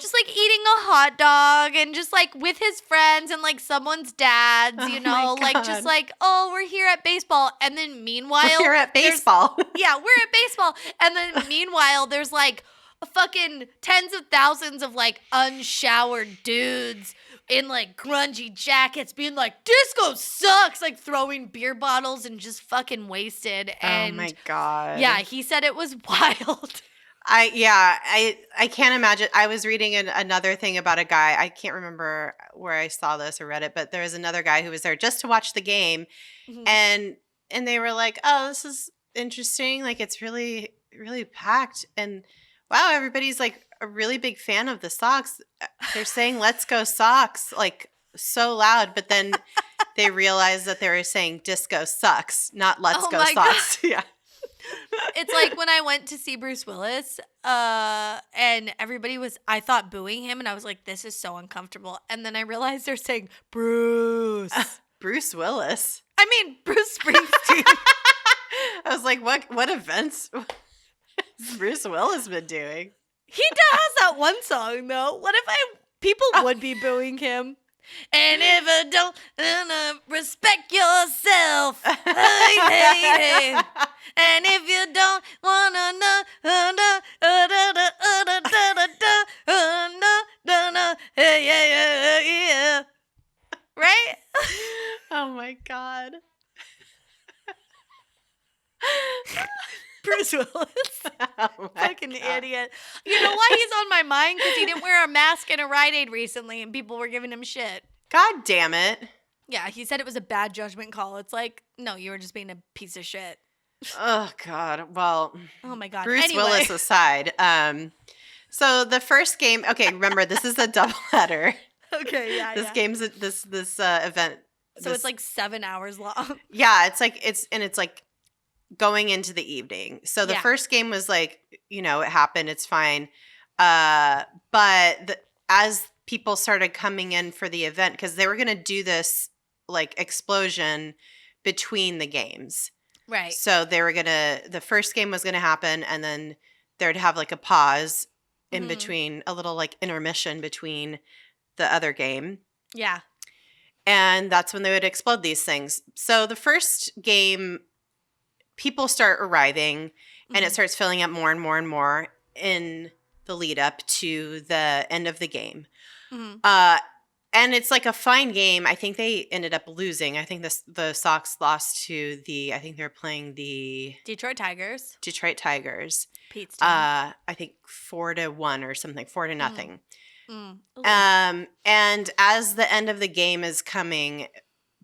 just like eating a hot dog and just like with his friends and like someone's dads, you know, like just like, oh, we're here at baseball. And then meanwhile, we're at baseball. We're at baseball. And then meanwhile, there's like a fucking tens of thousands of like unshowered dudes in like grungy jackets being like, disco sucks, like throwing beer bottles and just fucking wasted. And oh my God. Yeah, he said it was wild. I can't imagine. I was reading another thing about a guy. I can't remember where I saw this or read it, but there was another guy who was there just to watch the game. And they were like, oh, this is interesting. Like, it's really, really packed. And wow, everybody's like a really big fan of the Sox. They're saying, let's go Sox, like so loud. But then they realized that they were saying disco sucks, not let's go Sox. Yeah. It's like when I went to see Bruce Willis, and I thought booing him, and I was like, this is so uncomfortable. And then I realized they're saying Bruce. Bruce Willis. I mean, Bruce Springsteen. I was like, what events has Bruce Willis been doing? He has that one song, though. What if people would be booing him? And if you don't respect yourself, hey. And if you don't wanna know, yeah. Right? Oh my God. Bruce Willis. Fucking idiot. You know why he's on my mind? Because he didn't wear a mask in a Rite Aid recently and people were giving him shit. God damn it. Yeah, he said it was a bad judgment call. It's like, no, you were just being a piece of shit. Oh, God. Well, oh my God. Bruce Willis aside. So the first game, okay, remember, this is a doubleheader. Okay, yeah. This game's this event. So it's like 7 hours long. Yeah, it's like going into the evening. So the first game was like, you know, it happened, it's fine. But as people started coming in for the event, because they were going to do this like explosion between the games. Right. So the first game was going to happen, and then they'd have like a pause in between, a little like intermission between the other game. Yeah. And that's when they would explode these things. So the first game, people start arriving, and it starts filling up more and more and more in the lead up to the end of the game. And it's like a fine game. I think they ended up losing. I think the Sox lost to I think they were playing the Detroit Tigers. Pete's team. I think 4-1 or something, 4-0. And as the end of the game is coming,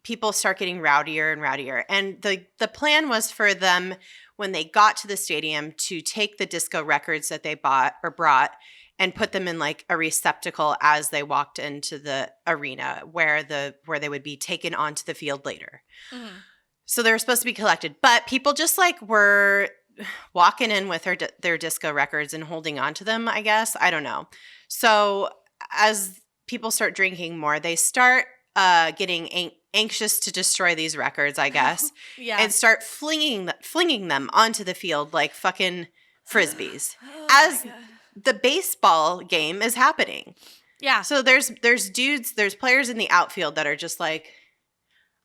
people start getting rowdier and rowdier. And the plan was for them, when they got to the stadium, to take the disco records that they bought or brought and put them in like a receptacle as they walked into the arena where they would be taken onto the field later. So they were supposed to be collected, but people just like were walking in with their disco records and holding on to them, I guess. I don't know. So as people start drinking more, they start getting anxious to destroy these records, I guess, and start flinging them onto the field like fucking frisbees as the baseball game is happening. Yeah. So there's players in the outfield that are just like,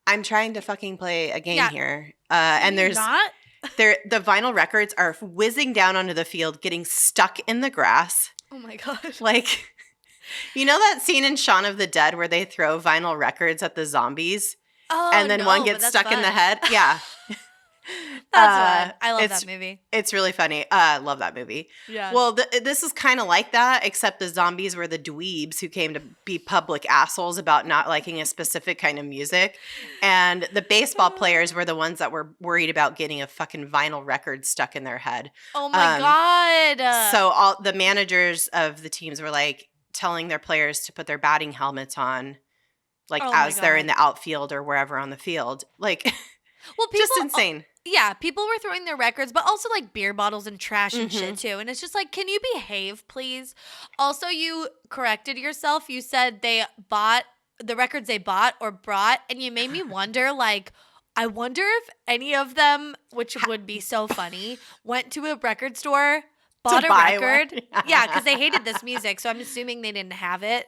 I'm trying to fucking play a game here. And there's not? The vinyl records are whizzing down onto the field, getting stuck in the grass. Oh my God. Like, you know that scene in Shaun of the Dead where they throw vinyl records at the zombies? Oh, and then one gets stuck in the head? Yeah. That's fun. I love that movie. It's really funny. I love that movie. Yeah. Well, this is kind of like that, except the zombies were the dweebs who came to be public assholes about not liking a specific kind of music. And the baseball players were the ones that were worried about getting a fucking vinyl record stuck in their head. Oh my God. So all the managers of the teams were like telling their players to put their batting helmets on, like as they're in the outfield or wherever on the field. Like, well, people, just insane. Yeah, people were throwing their records, but also like beer bottles and trash and shit too. And it's just like, can you behave, please? Also, you corrected yourself. You said they bought the records they bought or brought, and you made me wonder, like, I wonder if any of them, which would be so funny, went to a record store, bought a record. Yeah, because they hated this music, so I'm assuming they didn't have it.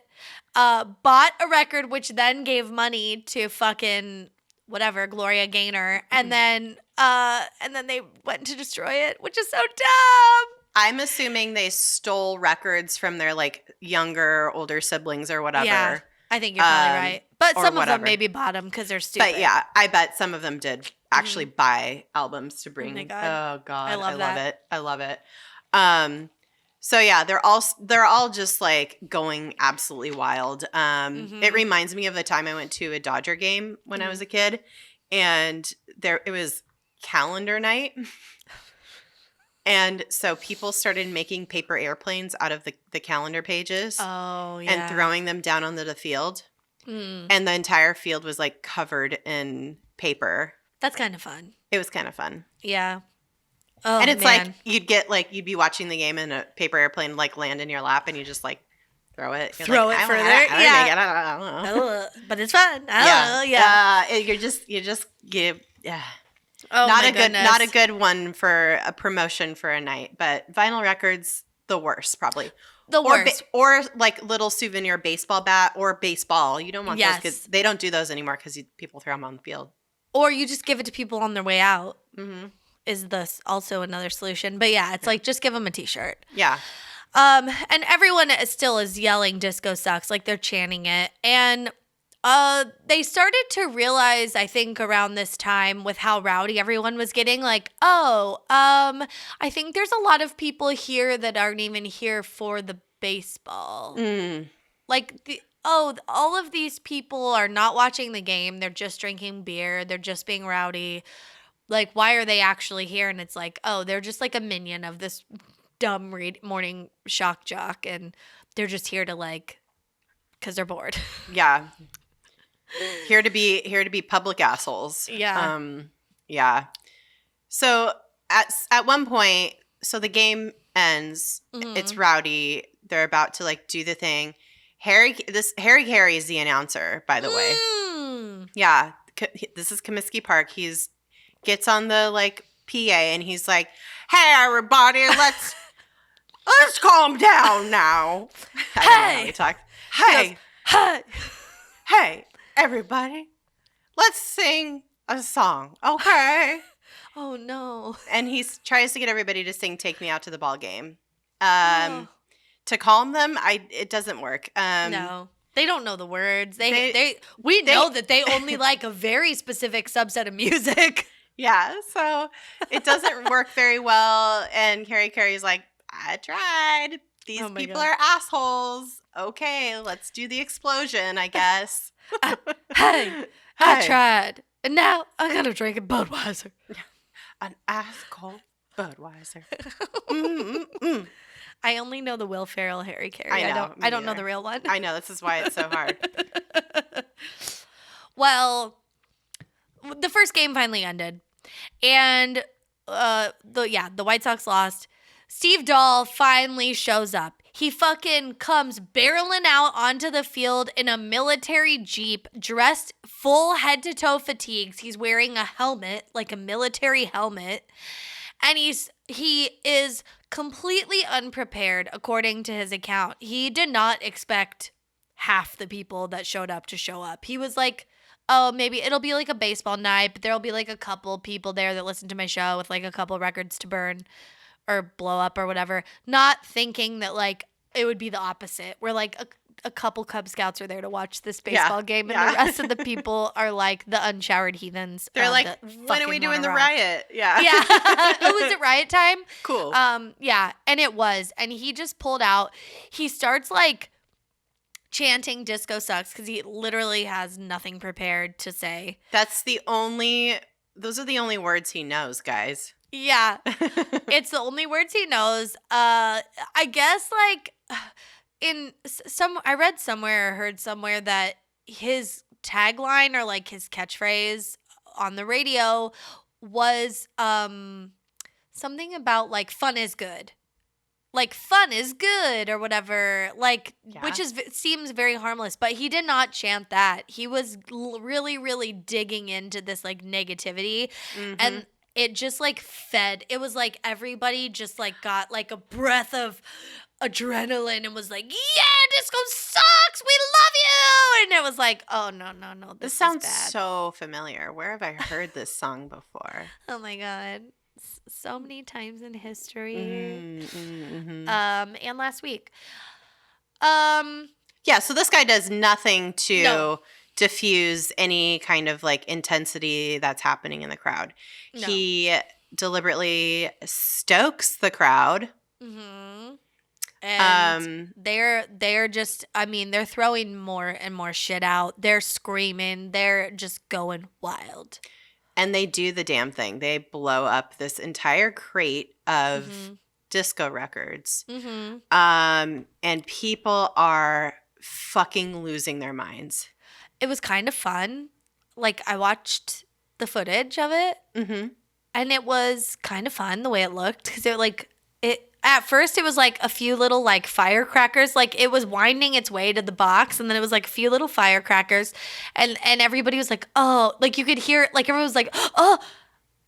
Bought a record, which then gave money to fucking whatever, Gloria Gaynor, and then they went to destroy it, which is so dumb. I'm assuming they stole records from their like younger, older siblings or whatever. Yeah, I think you're probably right. But some of them maybe bought them because they're stupid. But yeah, I bet some of them did actually buy albums to bring. Oh my God. Oh God, I love it. So yeah, they're all just like going absolutely wild. It reminds me of the time I went to a Dodger game when I was a kid, and it was calendar night. And so people started making paper airplanes out of the calendar pages. Oh, yeah. And throwing them down onto the field. And the entire field was like covered in paper. That's kind of fun. It was kind of fun. Yeah. Oh, and it's like you'd be watching the game and a paper airplane like land in your lap and you just like throw it. Throw it further. I don't know. But it's fun. Yeah. Oh, not a good one for a promotion for a night, but vinyl records, the worst probably. The worst. Or like little souvenir baseball bat or baseball. You don't want those because they don't do those anymore because people throw them on the field. Or you just give it to people on their way out. Is this also another solution? But yeah, it's like just give them a T-shirt. Yeah. And everyone still is yelling "Disco sucks," like they're chanting it. And they started to realize, I think, around this time with how rowdy everyone was getting, like, I think there's a lot of people here that aren't even here for the baseball. Like, all of these people are not watching the game. They're just drinking beer. They're just being rowdy. Like, why are they actually here? And it's like, they're just like a minion of this dumb morning shock jock. And they're just here to like, because they're bored. Yeah. Here to be public assholes. Yeah. Yeah. So at one point, so the game ends. It's rowdy. They're about to like do the thing. Harry Carey is the announcer, by the way. Yeah. This is Comiskey Park. Gets on the like PA and he's like, "Hey everybody, let's calm down now." I don't know how he talks. Hey. Hey, everybody, let's sing a song, okay? Oh, no. And he tries to get everybody to sing "Take Me Out to the Ball Game." Oh. To calm them, it doesn't work. No. They don't know the words. They We know that they only like a very specific subset of music. Yeah, so it doesn't work very well. And Carrie's like, I tried. These people are assholes. Okay, let's do the explosion, I guess. Hey, I tried. And now I gotta drink a Budweiser. An ice-cold Budweiser. I only know the Will Ferrell, Harry Carey. I don't know the real one. I know, this is why it's so hard. Well, the first game finally ended. And the White Sox lost. Steve Dahl finally shows up. He fucking comes barreling out onto the field in a military jeep, dressed full head to toe fatigues. He's wearing a helmet, like a military helmet. And he is completely unprepared, according to his account. He did not expect half the people that showed up to show up. He was like, oh, maybe it'll be like a baseball night, but there'll be like a couple people there that listen to my show with like a couple records to burn or blow up or whatever. Not thinking that like it would be the opposite, where like a couple Cub Scouts are there to watch this baseball game, and the rest of the people are like the unshowered heathens. They're like, when are we doing the riot? Yeah. Yeah. Oh, was it riot time? Cool. Yeah, and it was. And he just pulled out. He starts like chanting "Disco sucks" because he literally has nothing prepared to say. Those are the only words he knows, guys. Yeah. It's the only words he knows. I guess like I read somewhere or heard somewhere that his tagline or like his catchphrase on the radio was something about like fun is good. Like fun is good or whatever, like, which seems very harmless, but he did not chant that. He was really, really digging into this like negativity, and it just like fed. It was like everybody just like got like a breath of adrenaline and was like, yeah, disco sucks, we love you. And it was like, oh no, this sounds is bad. So familiar. Where have I heard this song before? Oh my God. So many times in history. And last week. Yeah, so this guy does nothing to diffuse any kind of like intensity that's happening in the crowd. No. He deliberately stokes the crowd. And they're just, I mean, they're throwing more and more shit out. They're screaming. They're just going wild. And they do the damn thing. They blow up this entire crate of disco records. And people are fucking losing their minds. It was kind of fun. Like, I watched the footage of it. And it was kind of fun the way it looked. Because at first it was like a few little like firecrackers. Like it was winding its way to the box, and then it was like a few little firecrackers, and everybody was like, oh, like you could hear it, like everyone was like, oh,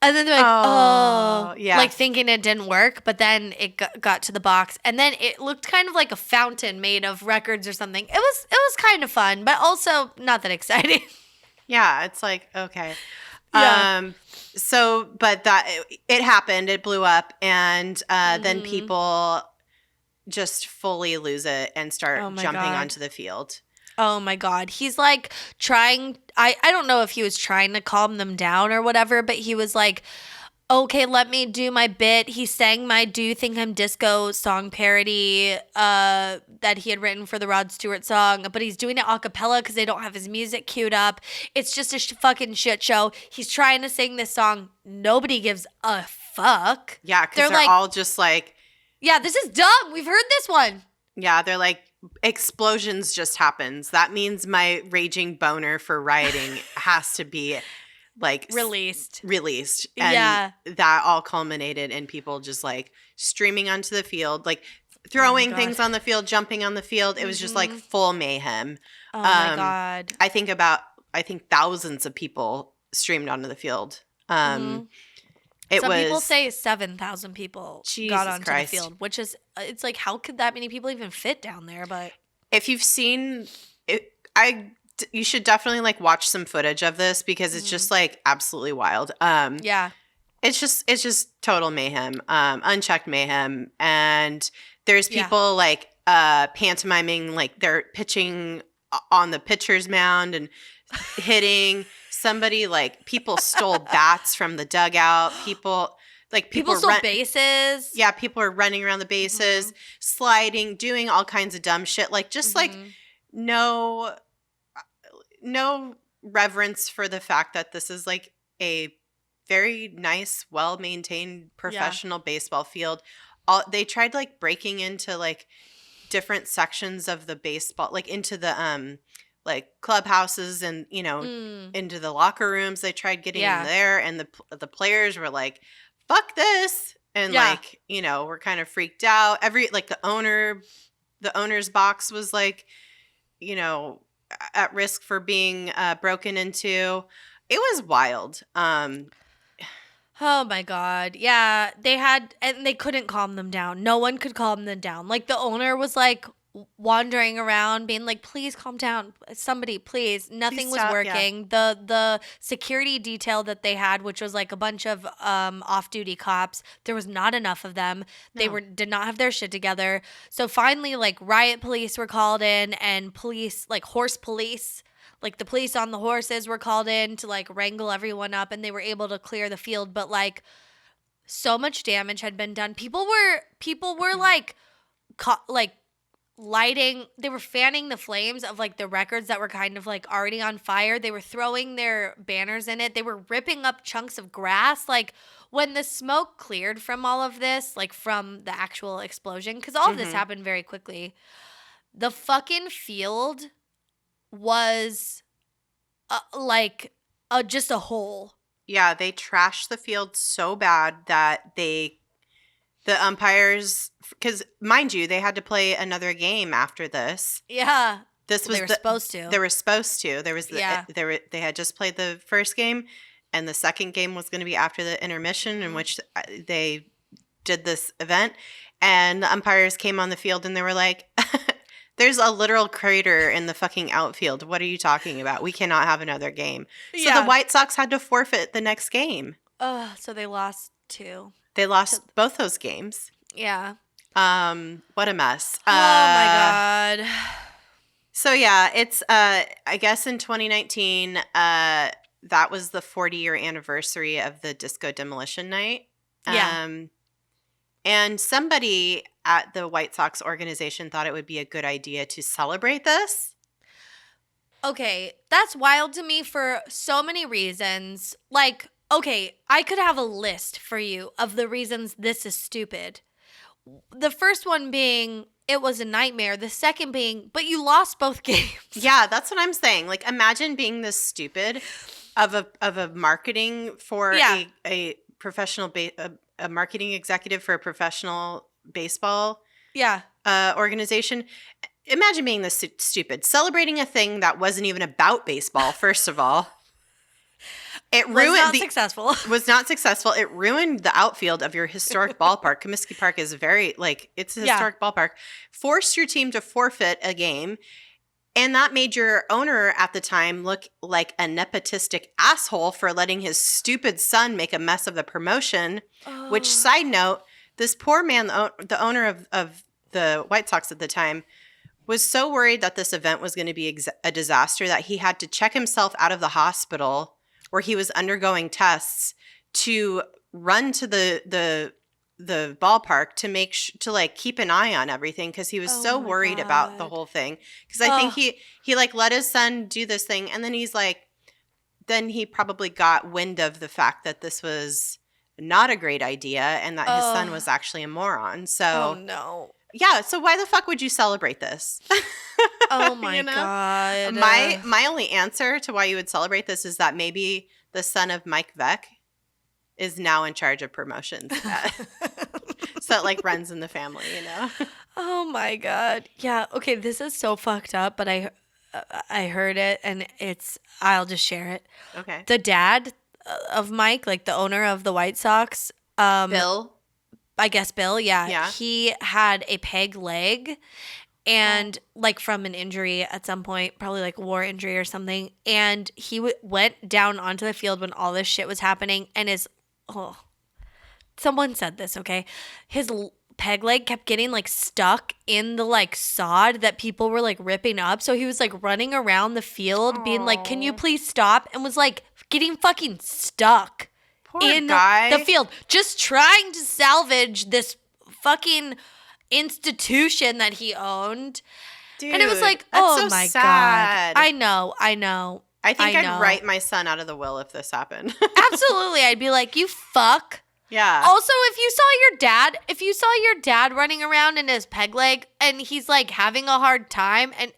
and then they're like, oh, yeah, like thinking it didn't work, but then it got to the box, and then it looked kind of like a fountain made of records or something. It was kind of fun, but also not that exciting. Yeah, it's like, okay. Yeah. But it happened. It blew up, and then people just fully lose it and start jumping onto the field. Oh my God. He's like trying. I don't know if he was trying to calm them down or whatever, but he was like, okay, let me do my bit. He sang my Do You Think I'm Disco song parody that he had written for the Rod Stewart song, but he's doing it a cappella because they don't have his music queued up. It's just a fucking shit show. He's trying to sing this song. Nobody gives a fuck. Yeah, because they're like, all just like, yeah, this is dumb. We've heard this one. Yeah, they're like, explosions just happens. That means my raging boner for rioting has to be like released. And that all culminated in people just like streaming onto the field, like throwing things on the field, jumping on the field. It was just like full mayhem. Oh my God. I think thousands of people streamed onto the field. Some people say 7,000 people got onto Christ. the field, which is, it's like, how could that many people even fit down there? But if you've seen you should definitely like watch some footage of this because it's just like absolutely wild. Yeah. It's just total mayhem, unchecked mayhem, and there's people like pantomiming like they're pitching on the pitcher's mound and hitting somebody. Like people stole bats from the dugout. People stole bases. Yeah, people are running around the bases, sliding, doing all kinds of dumb shit. Like just like no reverence for the fact that this is like a very nice, well-maintained professional baseball field. They tried like breaking into like different sections of the baseball, like into the like clubhouses and into the locker rooms. They tried getting in there, and the players were like, "Fuck this," and like we're kind of freaked out. The owner's box was like at risk for being broken into. It was wild. Oh my God. Yeah. And they couldn't calm them down. No one could calm them down. Like the owner was like wandering around being like, please calm down. Somebody, please. Nothing was working. Yeah. The security detail that they had, which was like a bunch of off-duty cops, there was not enough of them. They did not have their shit together. So finally, like riot police were called in, and police, like horse police, like the police on the horses were called in to like wrangle everyone up, and they were able to clear the field. But like so much damage had been done. People were like lighting, they were fanning the flames of like the records that were kind of like already on fire. They were throwing their banners in it. They were ripping up chunks of grass. Like when the smoke cleared from all of this, like from the actual explosion, because all of this happened very quickly, the fucking field was just a hole. Yeah, they trashed the field so bad that the umpires, because mind you, they had to play another game after this. Yeah, they were supposed to. They were supposed to. They had just played the first game, and the second game was going to be after the intermission, in which they did this event. And the umpires came on the field, and they were like, "There's a literal crater in the fucking outfield. What are you talking about? We cannot have another game." So the White Sox had to forfeit the next game. So they lost 2. They lost both those games. Yeah. What a mess. Oh my God. So yeah, it's I guess in 2019, that was the 40-year anniversary of the Disco Demolition Night. Yeah. And somebody at the White Sox organization thought it would be a good idea to celebrate this. Okay, that's wild to me for so many reasons. Like, okay, I could have a list for you of the reasons this is stupid. The first one being, it was a nightmare. The second being, but you lost both games. Yeah, that's what I'm saying. Like, imagine being this stupid of a marketing for a professional a marketing executive for a professional baseball organization. Imagine being this stupid, celebrating a thing that wasn't even about baseball. First of all. It was not successful. It ruined the outfield of your historic ballpark. Comiskey Park is it's a historic ballpark. Forced your team to forfeit a game. And that made your owner at the time look like a nepotistic asshole for letting his stupid son make a mess of the promotion. Oh. Which, side note, this poor man, the owner of the White Sox at the time, was so worried that this event was going to be a disaster that he had to check himself out of the hospital where he was undergoing tests to run to the ballpark to to keep an eye on everything because he was so worried about the whole thing. Because I think he let his son do this thing, and then then he probably got wind of the fact that this was not a great idea and that his son was actually a moron. So no. Yeah, so why the fuck would you celebrate this? Oh my God. My only answer to why you would celebrate this is that maybe the son of Mike Veck is now in charge of promotions. So it runs in the family, Oh my God. Yeah, okay, this is so fucked up, but I heard it and I'll just share it. Okay. The dad of Mike, the owner of the White Sox, Bill? I guess Bill, yeah. Yeah. He had a peg leg, and like from an injury at some point, probably like a war injury or something. And he went down onto the field when all this shit was happening, and someone said this, okay? His peg leg kept getting like stuck in the like sod that people were like ripping up. So he was like running around the field being like, "Can you please stop?" And was like getting fucking stuck in the field, just trying to salvage this fucking institution that he owned. Dude, and it was like, that's oh so my sad. God. I know. I think I'd write my son out of the will if this happened. Absolutely. I'd be like, you fuck. Yeah. Also, if you saw your dad running around in his peg leg and he's like having a hard time, and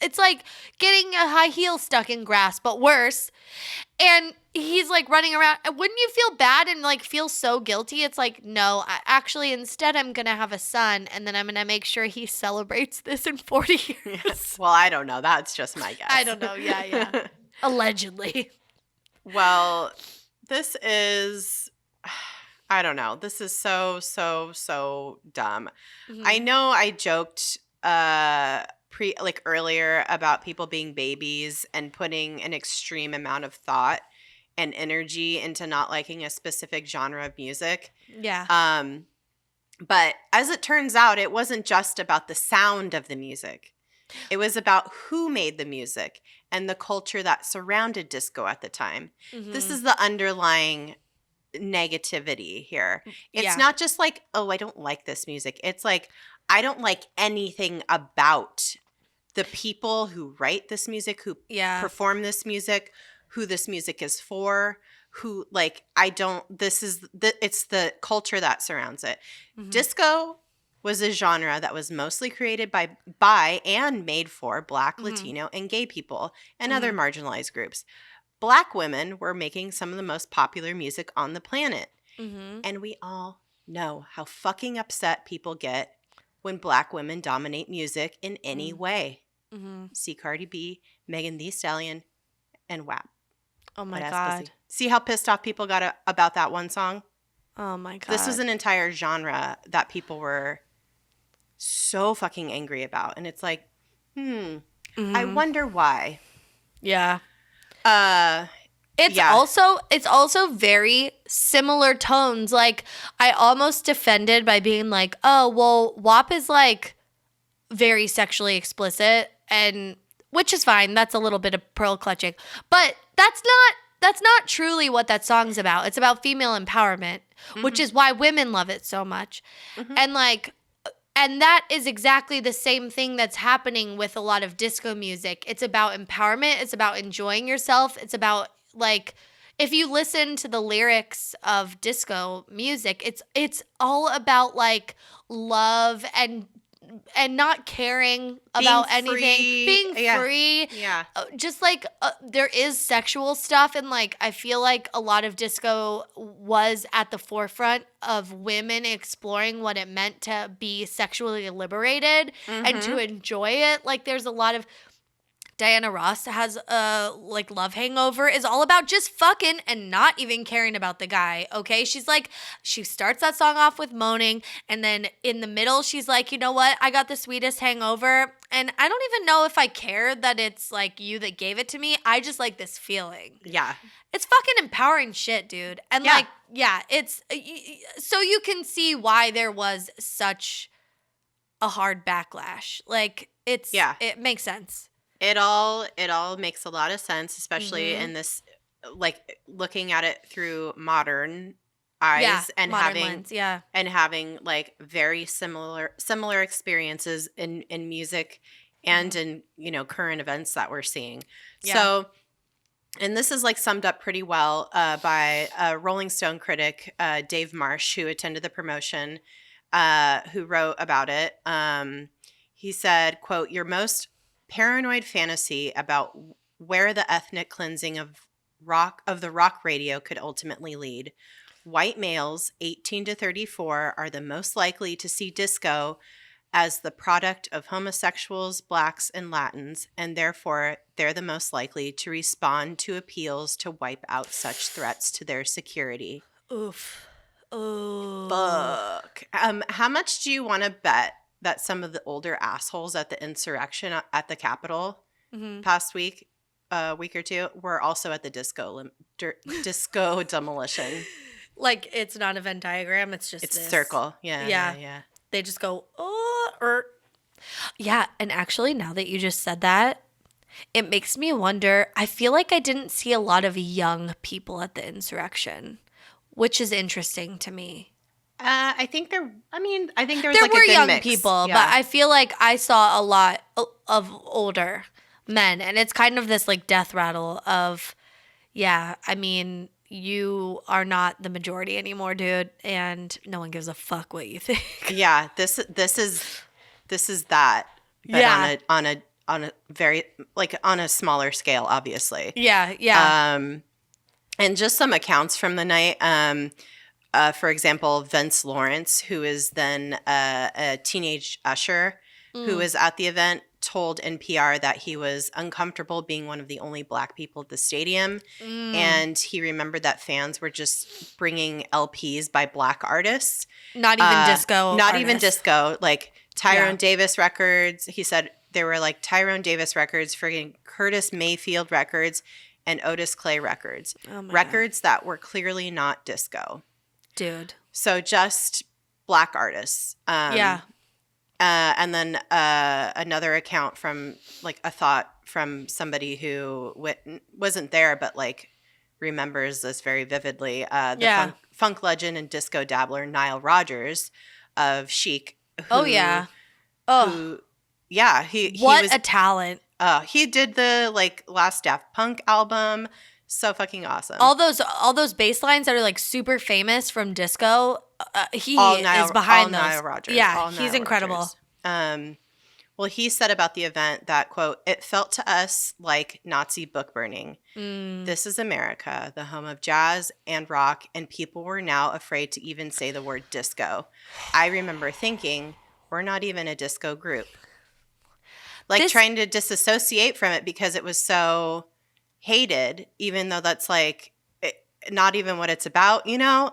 it's like getting a high heel stuck in grass, but worse. And he's like running around, wouldn't you feel bad and like feel so guilty? It's like, no, instead I'm going to have a son, and then I'm going to make sure he celebrates this in 40 years. Yes. Well, I don't know. That's just my guess. I don't know. Yeah. Allegedly. Well, this is, I don't know. This is so dumb. Mm-hmm. I know I joked earlier about people being babies and putting an extreme amount of thought and energy into not liking a specific genre of music. Yeah. But as it turns out, it wasn't just about the sound of the music. It was about who made the music and the culture that surrounded disco at the time. Mm-hmm. This is the underlying negativity here. It's not just like, oh, I don't like this music. It's like, I don't like anything about the people who write this music, who perform this music, who this music is for, who like, it's the culture that surrounds it. Mm-hmm. Disco was a genre that was mostly created by and made for Black, mm-hmm. Latino, and gay people and mm-hmm. other marginalized groups. Black women were making some of the most popular music on the planet. Mm-hmm. And we all know how fucking upset people get when Black women dominate music in any mm-hmm. way. Mm-hmm. See Cardi B, Megan Thee Stallion, and WAP. Oh my God. Pussy. See how pissed off people got about that one song? Oh my God. This was an entire genre that people were so fucking angry about. And it's like, mm-hmm. I wonder why. Yeah. It's also very similar tones. Like, I almost defended by being like, oh, well, WAP is like very sexually explicit, and which is fine. That's a little bit of pearl clutching. But that's not truly what that song's about. It's about female empowerment, mm-hmm. which is why women love it so much. Mm-hmm. And that is exactly the same thing that's happening with a lot of disco music. It's about empowerment. It's about enjoying yourself. It's about, like, if you listen to the lyrics of disco music, it's all about, like, love and not caring about anything, being free. Yeah. Just like there is sexual stuff, and like I feel like a lot of disco was at the forefront of women exploring what it meant to be sexually liberated mm-hmm. and to enjoy it. Like there's a lot of Diana Ross has a like Love Hangover is all about just fucking and not even caring about the guy. Okay. She's like, she starts that song off with moaning, and then in the middle, she's like, you know what? I got the sweetest hangover. And I don't even know if I care that it's like you that gave it to me. I just like this feeling. Yeah. It's fucking empowering shit, dude. And it's so you can see why there was such a hard backlash. Like it makes sense. It all makes a lot of sense, especially mm-hmm. in this, like looking at it through modern eyes and having like very similar experiences in music and mm-hmm. in current events that we're seeing. Yeah. So, and this is like summed up pretty well by a Rolling Stone critic, Dave Marsh, who attended the promotion, who wrote about it. He said, quote, "Your most paranoid fantasy about where the ethnic cleansing of the rock radio could ultimately lead. White males 18 to 34 are the most likely to see disco as the product of homosexuals, blacks, and Latins, and therefore they're the most likely to respond to appeals to wipe out such threats to their security." Oof. Oh. Fuck. How much do you want to bet that some of the older assholes at the insurrection at the Capitol Mm-hmm. past week or two were also at the disco demolition. Like, it's not a Venn diagram. It's just It's this. circle. Yeah. They just go, oh, or. Yeah, and actually, now that you just said that, it makes me wonder. I feel like I didn't see a lot of young people at the insurrection, which is interesting to me. I think there was There like were a good young mix. people, Yeah. but I feel like I saw a lot of older men, and it's kind of this like death rattle of, yeah, I mean, you are not the majority anymore, dude, and no one gives a fuck what you think. Yeah, this is that, but Yeah. on a very, like, on a smaller scale, obviously. Yeah. And just some accounts from the night. For example, Vince Lawrence, who is then a teenage usher who was at the event, told NPR that he was uncomfortable being one of the only Black people at the stadium. And he remembered that fans were just bringing LPs by Black artists. Not even disco. Not even artists. disco. Like Tyrone Yeah. Davis records. He said there were like Tyrone Davis records, friggin' Curtis Mayfield records, and Otis Clay records. Oh my Records that were clearly not disco. Dude. So just Black artists. Yeah. And then another account from like a thought from somebody who wasn't there, but like remembers this very vividly. The funk legend and disco dabbler Nile Rodgers of Chic. Oh yeah. Oh. He what was a talent. he did the like last Daft Punk album. So fucking awesome. All those bass lines that are like super famous from disco, he is behind all those. Nile Rodgers. Yeah, All he's Nile incredible. Rodgers. Well, he said about the event that, quote, "It felt to us like Nazi book burning. This is America, the home of jazz and rock, and people were now afraid to even say the word disco. I remember thinking, we're not even a disco group." Like trying to disassociate from it because it was so hated, even though that's like not even what it's about, you know?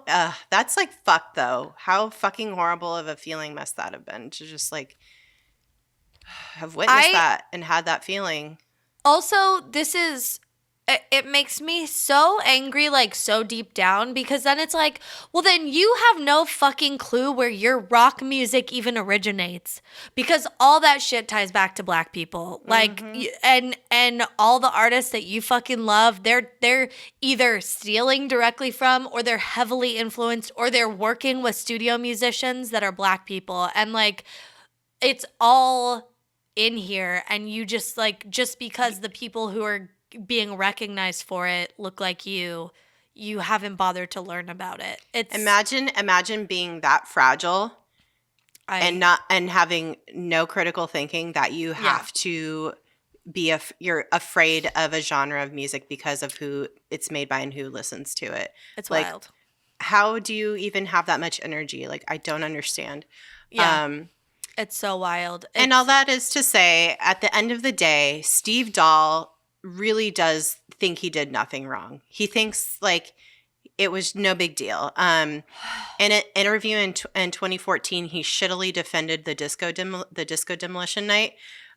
That's like fuck though. How fucking horrible of a feeling must that have been to just like have witnessed that and had that feeling. Also, it makes me so angry, like so deep down, because then it's like, well, then you have no fucking clue where your rock music even originates, because all that shit ties back to Black people. Like, and all the artists that you fucking love, they're either stealing directly from, or they're heavily influenced, or they're working with studio musicians that are Black people, and like, it's all in here, and you just like, just because the people who are being recognized for it look like you haven't bothered to learn about it. It's imagine being that fragile and having no critical thinking that you have to be you're afraid of a genre of music because of who it's made by and who listens to it. It's like, wild. How do you even have that much energy? Like, I don't understand. Yeah. It's so wild. And all that is to say, at the end of the day, Steve Dahl really does think he did nothing wrong. He thinks like it was no big deal. In an interview in 2014, he shittily defended the disco demolition night.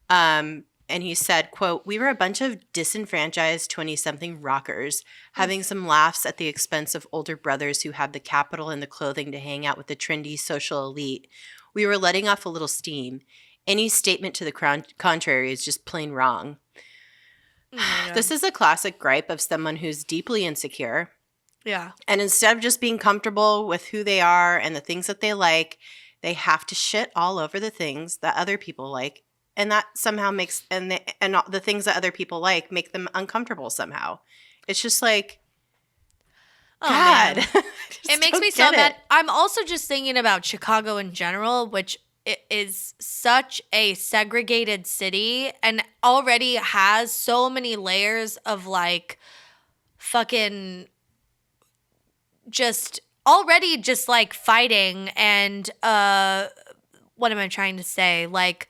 And he said, quote, "We were a bunch of disenfranchised 20-something rockers having some laughs at the expense of older brothers who had the capital and the clothing to hang out with the trendy social elite. We were letting off a little steam. Any statement to the contrary is just plain wrong." This is a classic gripe of someone who's deeply insecure. Yeah. And instead of just being comfortable with who they are and the things that they like, they have to shit all over the things that other people like. And that somehow makes the things that other people like make them uncomfortable somehow. It's just like, oh, God. Man. It makes me so mad. I'm also just thinking about Chicago in general, which it is such a segregated city and already has so many layers of like fucking just like fighting and what am I trying to say? Like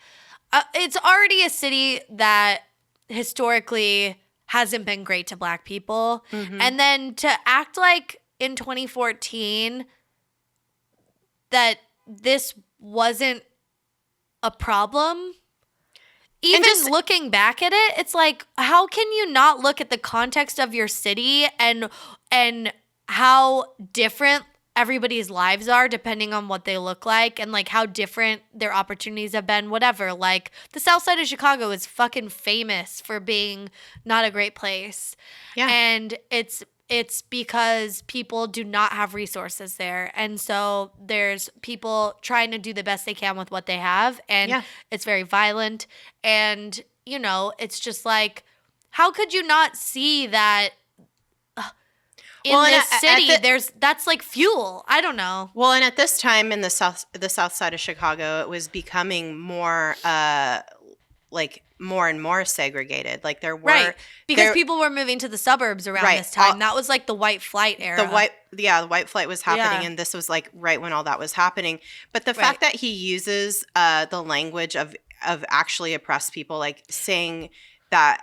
it's already a city that historically hasn't been great to Black people. Mm-hmm. And then to act like in 2014 that this wasn't a problem. Even just looking back at it, it's like, how can you not look at the context of your city and how different everybody's lives are depending on what they look like and like how different their opportunities have been, whatever. Like the South Side of Chicago is fucking famous for being not a great place. Yeah. And it's because people do not have resources there. And so there's people trying to do the best they can with what they have. And it's very violent. And, you know, it's just like, how could you not see that in this city, that's like fuel. I don't know. Well, and at this time in the south side of Chicago, it was becoming more like more and more segregated. Like there were because people were moving to the suburbs around this time. That was like the white flight era. The white flight was happening, and this was like right when all that was happening. But the fact that he uses the language of actually oppressed people, like saying that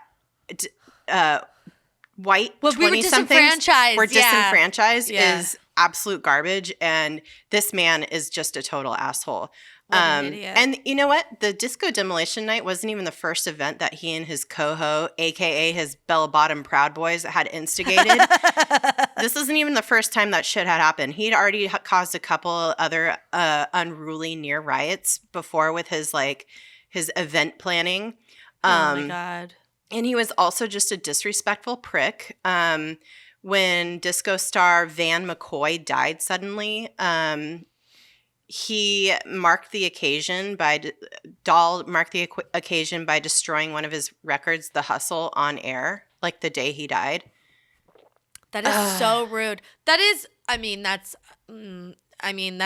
white 20-somethings were disenfranchised is absolute garbage, and this man is just a total asshole. An idiot. And you know what? The Disco Demolition Night wasn't even the first event that he and his Coho, aka his bell-bottom Proud Boys, had instigated. This isn't even the first time that shit had happened. He'd already caused a couple other unruly near riots before with his event planning. Oh my God. And he was also just a disrespectful prick. When disco star Van McCoy died suddenly, he marked the occasion by destroying one of his records, The Hustle, on air, like the day he died. That is so rude. That is, that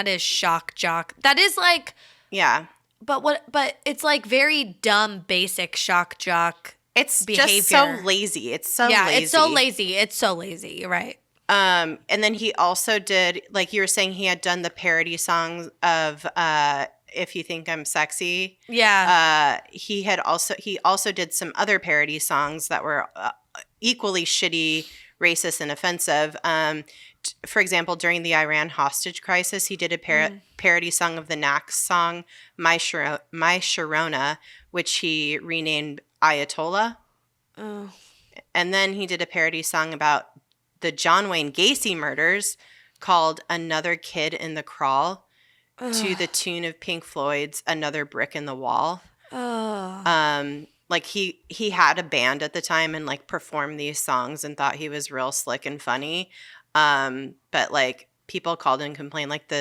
is shock jock. That is like, yeah. But it's like very dumb, basic shock jock. It's behavior. Just so lazy. It's so lazy. It's so lazy. You're right. And then he also did, like you were saying, he had done the parody songs of If You Think I'm Sexy. Yeah. He also did some other parody songs that were equally shitty, racist, and offensive. For example, during the Iran hostage crisis, he did a parody song of the Knack's song, My Sharona, which he renamed Ayatollah. Oh. And then he did a parody song about the John Wayne Gacy murders called Another Kid in the Crawl to the tune of Pink Floyd's Another Brick in the Wall. Like he had a band at the time and like performed these songs and thought he was real slick and funny. But like people called and complained, like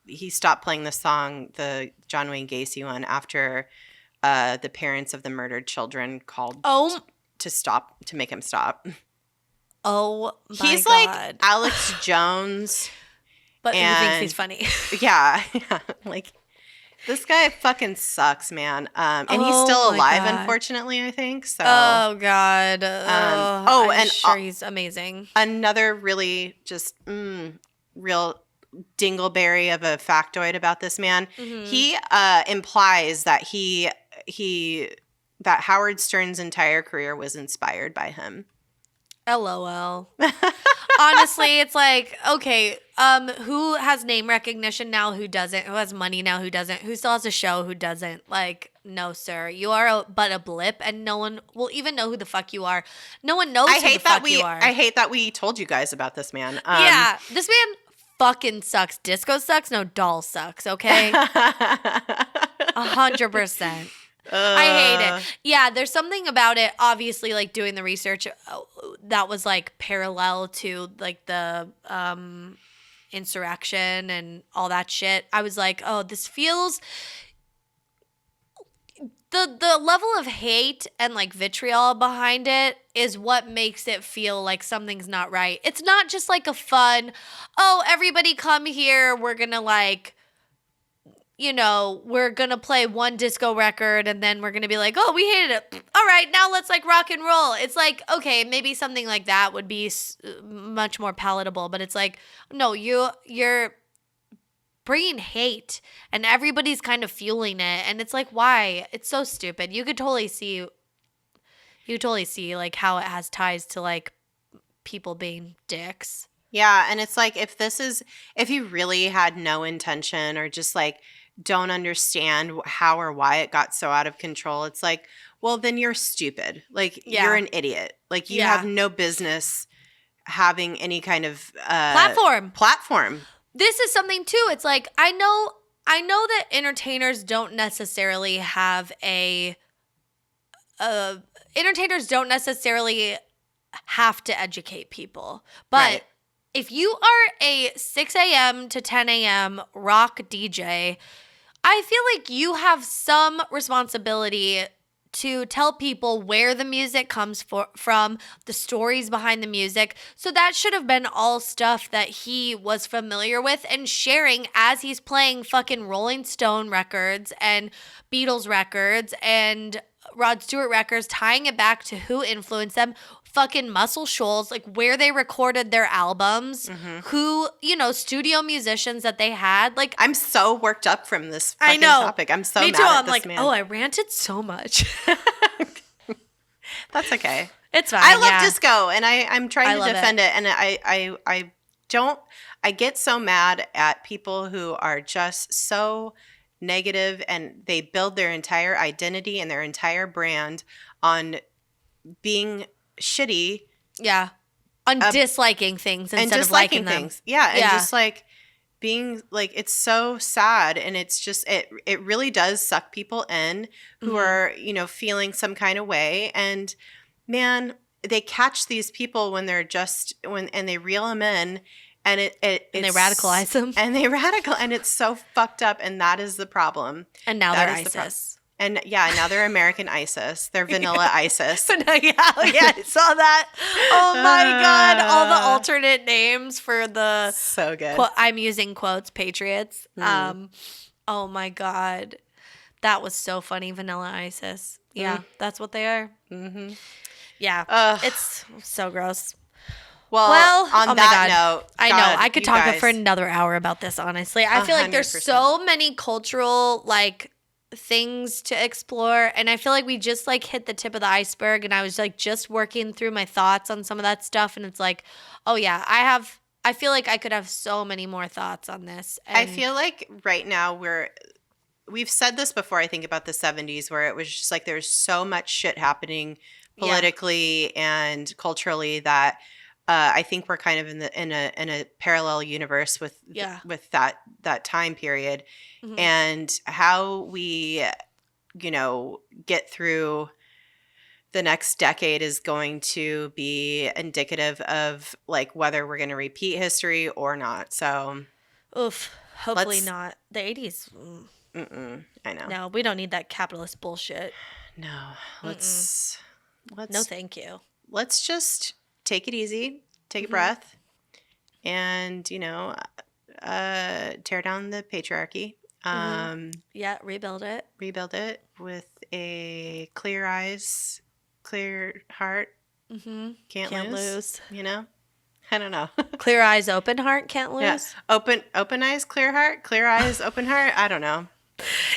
he stopped playing the song, the John Wayne Gacy one, after the parents of the murdered children called to make him stop. Oh my God. He's like Alex Jones. But he thinks he's funny. Yeah. Like this guy fucking sucks, man. And he's still alive, unfortunately, I think. So oh God. I'm sure he's amazing. Another really just real dingleberry of a factoid about this man. Mm-hmm. He implies that that Howard Stern's entire career was inspired by him. LOL. Honestly, it's like, okay, who has name recognition now, who doesn't? Who has money now, who doesn't? Who still has a show, who doesn't? Like, no, sir. You are but a blip, and no one will even know who the fuck you are. No one knows who the fuck you are. I hate that we told you guys about this man. Yeah, this man fucking sucks. Disco sucks. No, doll sucks, okay? 100%. I hate it. Yeah, there's something about it, obviously, like doing the research that was like parallel to like the insurrection and all that shit. I was like, oh, this feels the level of hate and like vitriol behind it is what makes it feel like something's not right. It's not just like a fun, oh, everybody come here, we're gonna like, you know, we're going to play one disco record and then we're going to be like, oh, we hated it. All right, now let's like rock and roll. It's like, okay, maybe something like that would be much more palatable. But it's like, no, you're bringing hate and everybody's kind of fueling it. And it's like, why? It's so stupid. You could totally see like how it has ties to like people being dicks. Yeah. And it's like, if you really had no intention or just like don't understand how or why it got so out of control. It's like, well, then you're stupid. Like, you're an idiot. Like, you have no business having any kind of platform. This is something too. It's like, I know that entertainers don't necessarily have entertainers don't necessarily have to educate people. But if you are a 6 a.m. to 10 a.m. rock DJ, I feel like you have some responsibility to tell people where the music comes from, the stories behind the music. So that should have been all stuff that he was familiar with and sharing as he's playing fucking Rolling Stone records and Beatles records and Rod Stewart records, tying it back to who influenced them. Fucking Muscle Shoals, like where they recorded their albums, who, studio musicians that they had. Like, I'm so worked up from this fucking topic. I'm so mad at this man. Oh, I ranted so much. That's okay. It's fine. I love disco, and I'm trying to defend it. And I get so mad at people who are just so negative, and they build their entire identity and their entire brand on being shitty. Yeah. On disliking things instead of liking things. Yeah. And just like being like, it's so sad. And it's just, it really does suck people in who are, feeling some kind of way. And man, they catch these people when they're and they reel them in. And they radicalize them. And and it's so fucked up. And that is the problem. And now they're ISIS. And now they're American ISIS. They're vanilla ISIS. I saw that. Oh my God. All the alternate names for the so good. I'm using quotes, patriots. Oh my God. That was so funny. Vanilla ISIS. Yeah, that's what they are. Mm-hmm. Yeah. It's so gross. Well, on that note, I know I could talk for another hour about this. Honestly, I feel like there's so many cultural things to explore, and I feel like we just hit the tip of the iceberg. And I was just working through my thoughts on some of that stuff, and it's like, oh yeah, I feel like I could have so many more thoughts on this. And I feel like right now we've said this before. I think about the 70s, where it was just like there's so much shit happening politically and culturally that. I think we're kind of in a parallel universe with that time period, and how we, get through the next decade is going to be indicative of whether we're going to repeat history or not. So, hopefully not. The 80s. I know. No, we don't need that capitalist bullshit. No, let's. No, thank you. Let's just. Take it easy, take a breath, and, tear down the patriarchy. Rebuild it. Rebuild it with a clear eyes, clear heart. Can't lose. I don't know. Clear eyes, open heart, can't lose. Yeah. Open eyes, clear heart. Clear eyes, open heart. I don't know.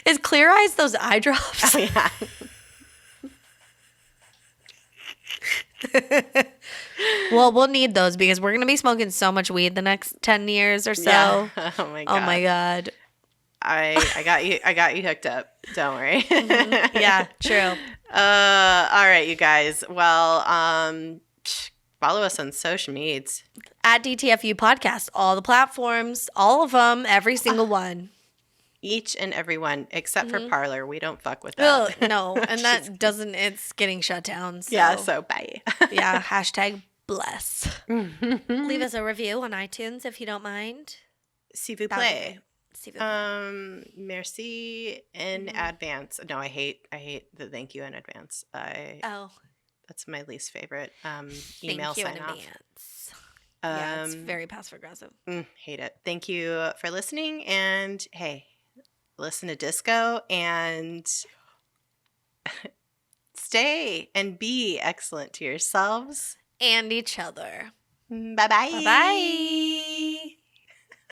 Is clear eyes those eye drops? Oh, yeah. Well, we'll need those because we're going to be smoking so much weed the next 10 years or so. Yeah. Oh my God. Oh my God. I got you hooked up. Don't worry. Yeah, true. All right, you guys. Well, follow us on social medias. At DTFU Podcast, all the platforms, all of them, every single one. Each and every one, except for Parler. We don't fuck with that. No, and that doesn't, it's getting shut down. So. Yeah, so bye. Yeah, #bless. Leave us a review on iTunes if you don't mind. S'il vous plaît. Merci in advance. No, I hate the thank you in advance. That's my least favorite email sign off. Yeah, it's very passive aggressive. Hate it. Thank you for listening, and hey, listen to disco and stay and be excellent to yourselves and each other. Bye-bye. Bye-bye.